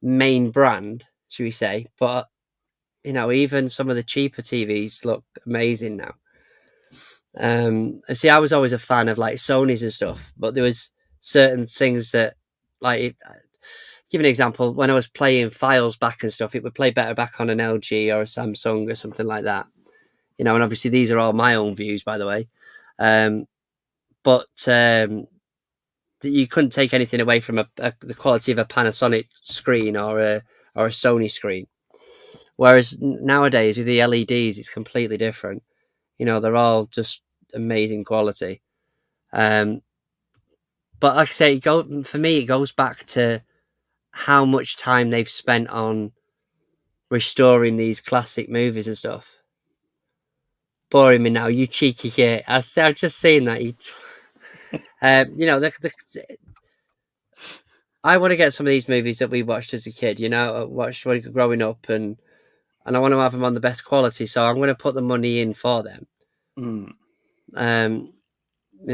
main brand, should we say? But you know, even some of the cheaper TVs look amazing now. See, I was always a fan of like Sony's and stuff, but there was certain things that, like, give an example. When I was playing files back and stuff, it would play better back on an LG or a Samsung or something like that. You know, and obviously these are all my own views, by the way. But you couldn't take anything away from the quality of a Panasonic screen or a Sony screen. Whereas nowadays with the LEDs, it's completely different. You know, they're all just amazing quality. But like I say, for me, it goes back to how much time they've spent on restoring these classic movies and stuff. Boring me now, you cheeky kid. I've just seen that. You know, I want to get some of these movies that we watched as a kid, you know, watched when growing up, and I want to have them on the best quality. So I'm going to put the money in for them. You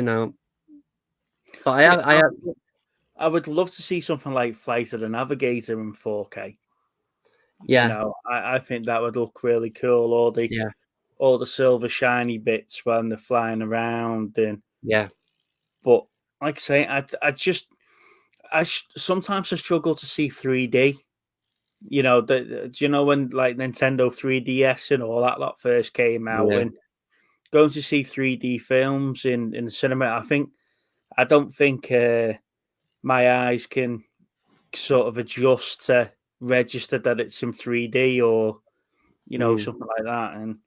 know, but
I would love to see something like Flight of the Navigator in 4K.
Yeah,
you know, I think that would look really cool. All the silver shiny bits when they're flying around, and But like I say, sometimes I struggle to see 3D. You know, do you know when like Nintendo 3DS and all that lot first came out, and going to see 3D films in the cinema, I don't think my eyes can sort of adjust to register that it's in 3D or you know something like that. And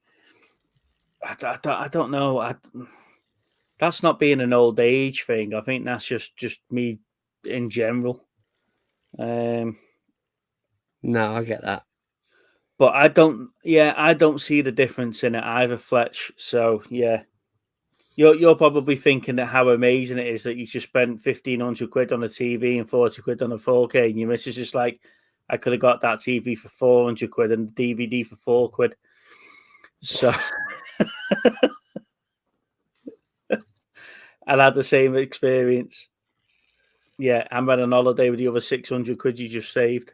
I don't know. That's not being an old age thing. I think that's just me in general.
No, I get that.
But I don't see the difference in it either, Fletch. So yeah, you're probably thinking that how amazing it is that you just spent 1,500 quid on a TV and 40 quid on a 4K, and your missus just like, I could have got that TV for 400 quid and the DVD for 4 quid. So I had the same experience. Yeah, I'm on holiday with the other 600 quid you just saved.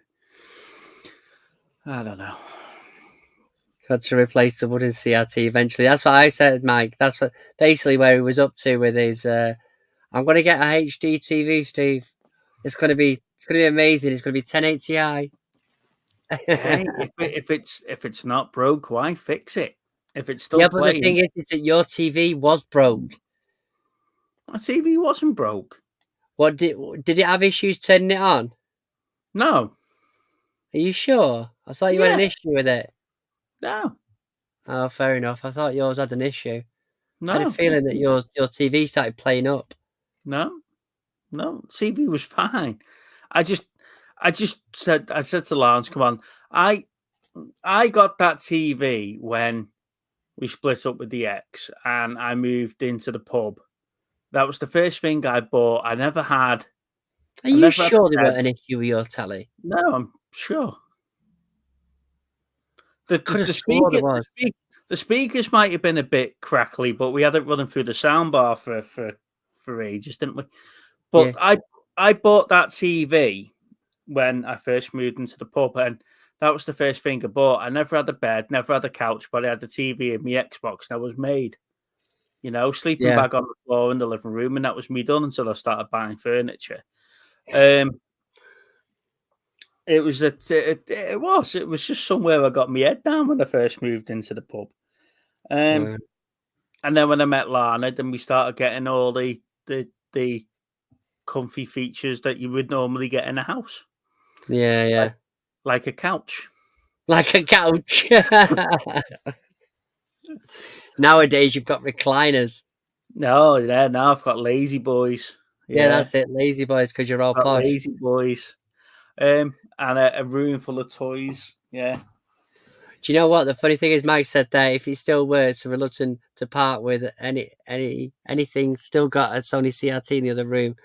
I don't know.
Got to replace the wooden CRT eventually. That's what I said, Mike. That's what basically where he was up to with his. I'm going to get a HD TV, Steve. It's going to be amazing. It's going to be 1080i.
Hey, if it's not broke, why fix it? If it's still
Yeah, but
playing,
the thing is that your TV was broke.
my TV wasn't broke.
What did it have issues turning it on?
No,
Are you sure? I thought you had an
Yeah.
issue with it.
no,
Oh, fair enough. I thought yours had an issue.
no.
I had a feeling that your TV started playing up.
No, TV was fine. I said to Lawrence, come on. I got that TV when we split up with the ex and I moved into the pub. That was the first thing I bought. I never had.
Are you
never had
sure
a
there
bed.
weren't an issue with your telly?
No, I'm sure. The
Could have swore there was.
the speakers might have been a bit crackly, but we had it running through the soundbar for ages, didn't we? But
Yeah.
I bought that TV when I first moved into the pub, and that was the first thing I bought. I never had a bed, never had a couch, but I had the TV and my Xbox, and I was made. Sleeping
Yeah.
bag on the floor in the living room, and that was me done until I started buying furniture. It was just somewhere I got my head down when I first moved into the pub. And then when I met Lana, then we started getting all the comfy features that you would normally get in a house.
Yeah.
Like a couch.
Like a couch. Nowadays, you've got recliners.
No, yeah, now I've got lazy boys.
Yeah, that's it. Lazy boys, because you're all
Got
posh.
lazy boys. And a room full of toys. Yeah.
Do you know what the funny thing is? Mike said that if he still were so reluctant to part with anything, still got a Sony CRT in the other room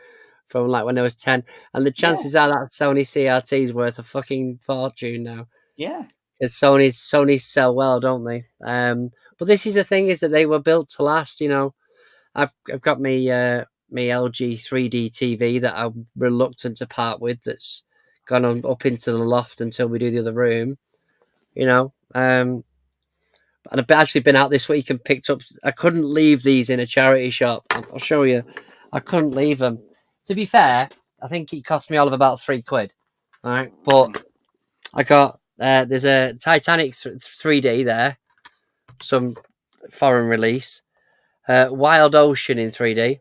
from like when I was 10, and the chances are that Sony CRT is worth a fucking fortune now.
Yeah.
Because Sony sell well, don't they? But this is the thing: is that they were built to last. I've got me LG 3D TV that I'm reluctant to part with. That's gone on up into the loft until we do the other room. And I've actually been out this week and picked up. I couldn't leave these in a charity shop. I'll show you. I couldn't leave them. To be fair, I think it cost me all of about £3. All right, but I got there's a Titanic 3D there, some foreign release, Wild Ocean in 3D,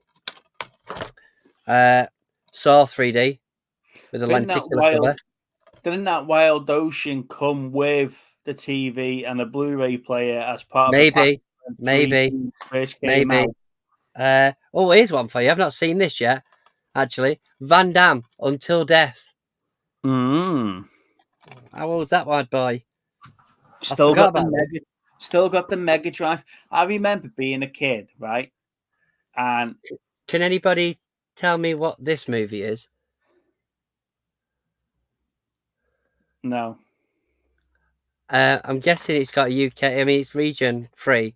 Saw 3D with a lenticular cover.
Didn't that Wild Ocean come with the TV and a Blu-ray player as part of
Maybe.
out?
Here's one for you. I've not seen this yet. Actually, Van Damme, Until Death.
How
old's that bad boy?
Still got the Mega Drive. I remember being a kid, right? And
can anybody tell me what this movie is?
No.
I'm guessing it's got a UK. I mean, it's region free,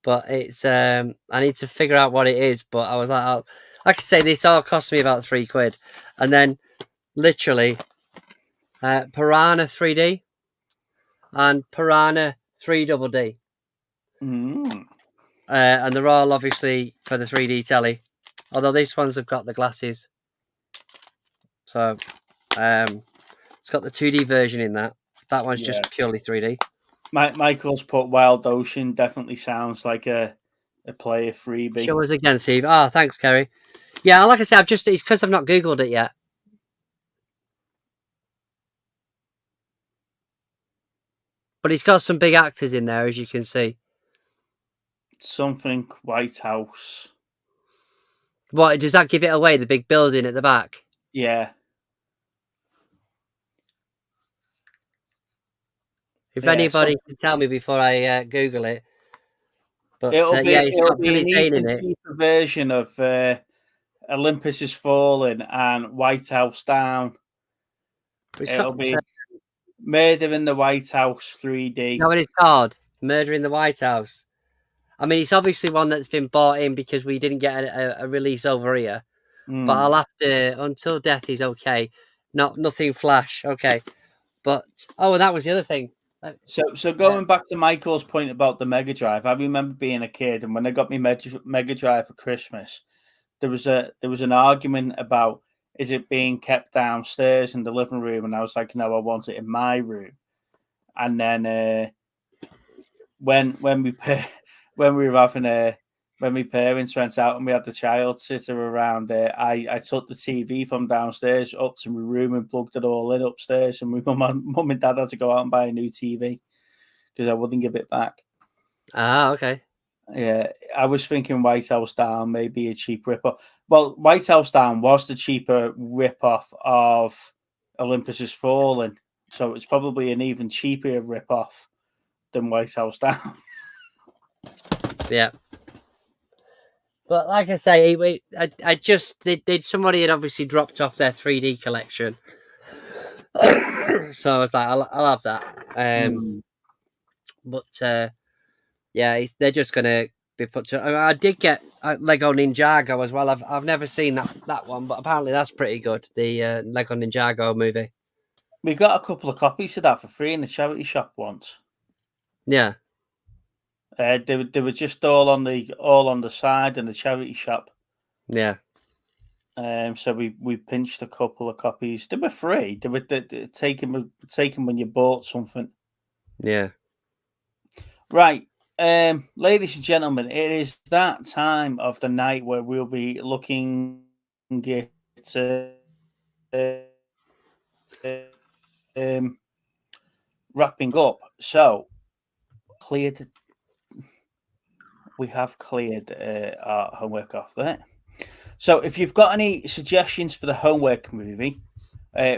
but it's. I need to figure out what it is. But I was like, like I say, this all cost me about £3, and then literally, Piranha 3D and Piranha 3DD. And they're all obviously for the 3D telly, although these ones have got the glasses. So, it's got the 2D version in that. That one's just purely 3D.
Michael's put Wild Ocean. Definitely sounds like a player freebie.
Show us again, Steve. Oh, thanks, Kerry. Yeah, like I said, it's because I've not Googled it yet. But it's got some big actors in there, as you can see.
Something White House.
What, does that give it away, the big building at the back?
Yeah.
If anybody can tell me before I Google it. But
it's
got Billy Zane in it.
A version of Olympus Has Fallen and White House Down.
It'll be
Murder in the White House 3D.
You know what it's called? Murder in the White House. I mean, it's obviously one that's been bought in because we didn't get a release over here. But I'll have to, until death is okay. Nothing Flash, okay. But and that was the other thing.
So going back to Michael's point about the Mega Drive, I remember being a kid, and when I got my Mega Drive for Christmas, there was an argument about, is it being kept downstairs in the living room, and I was like, no, I want it in my room. And then when my parents went out and we had the child sitter around, I took the TV from downstairs up to my room and plugged it all in upstairs, and my mum and dad had to go out and buy a new TV because I wouldn't give it back.
Ah, okay.
Yeah, I was thinking White House Down may be a cheap rip-off. Well, White House Down was the cheaper rip-off of Olympus Has Fallen, so it's probably an even cheaper rip-off than White House Down.
Yeah. But like I say, I just did. Somebody had obviously dropped off their 3D collection, so I was like, I'll have that. But yeah, they're just gonna be put to. I did get Lego Ninjago as well. I've never seen that one, but apparently that's pretty good. The Lego Ninjago movie.
We got a couple of copies of that for free in the charity shop once.
Yeah.
They were just all on the side in the charity shop.
Yeah.
So we pinched a couple of copies. They were free. They were taken when you bought something.
Yeah.
Right. Ladies and gentlemen, it is that time of the night where we'll be looking at wrapping up. So we have cleared our homework off there. So if you've got any suggestions for the homework movie,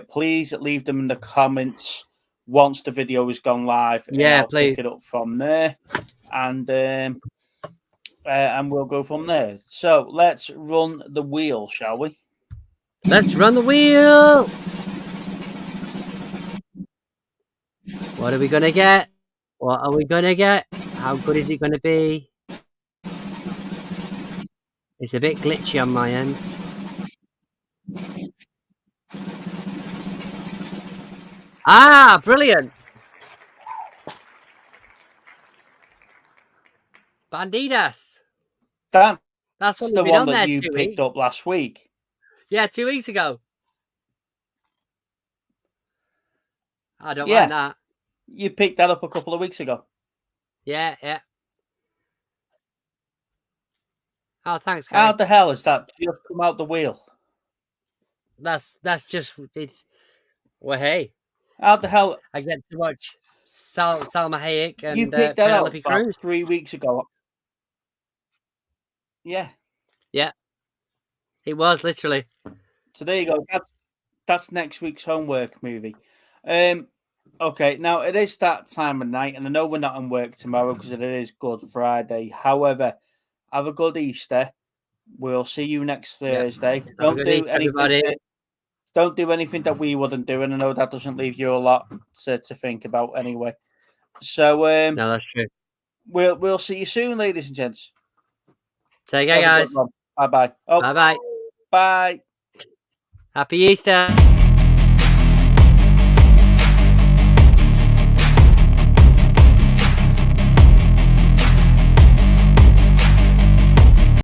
please leave them in the comments once the video has gone live.
Yeah,
I'll
please.
pick it up from there, and we'll go from there. So let's run the wheel, shall we?
Let's run the wheel. What are we gonna get? What are we gonna get? How good is it gonna be? It's a bit glitchy on my end. Ah, brilliant! Bandidas. That's
the one that you picked up last week.
Yeah, 2 weeks ago. I don't mind that.
You picked that up a couple of weeks ago.
Yeah. Oh, thanks, guys.
How the hell is that just come out the wheel?
That's just it's. Well, hey.
How the hell?
I get to watch Salma Hayek and
you picked that up
Penelope
about
Cruz
3 weeks ago. Yeah.
It was literally.
So there you go. That's next week's homework movie. Okay, now it is that time of night, and I know we're not on work tomorrow because it is Good Friday. However, have a good Easter. We'll see you next Thursday.
Don't do
anything that we wouldn't do, and I know that doesn't leave you a lot to think about anyway. So
no, that's true.
We'll see you soon, ladies and gents.
Take care, guys.
Bye bye.
Bye bye.
Bye.
Happy Easter.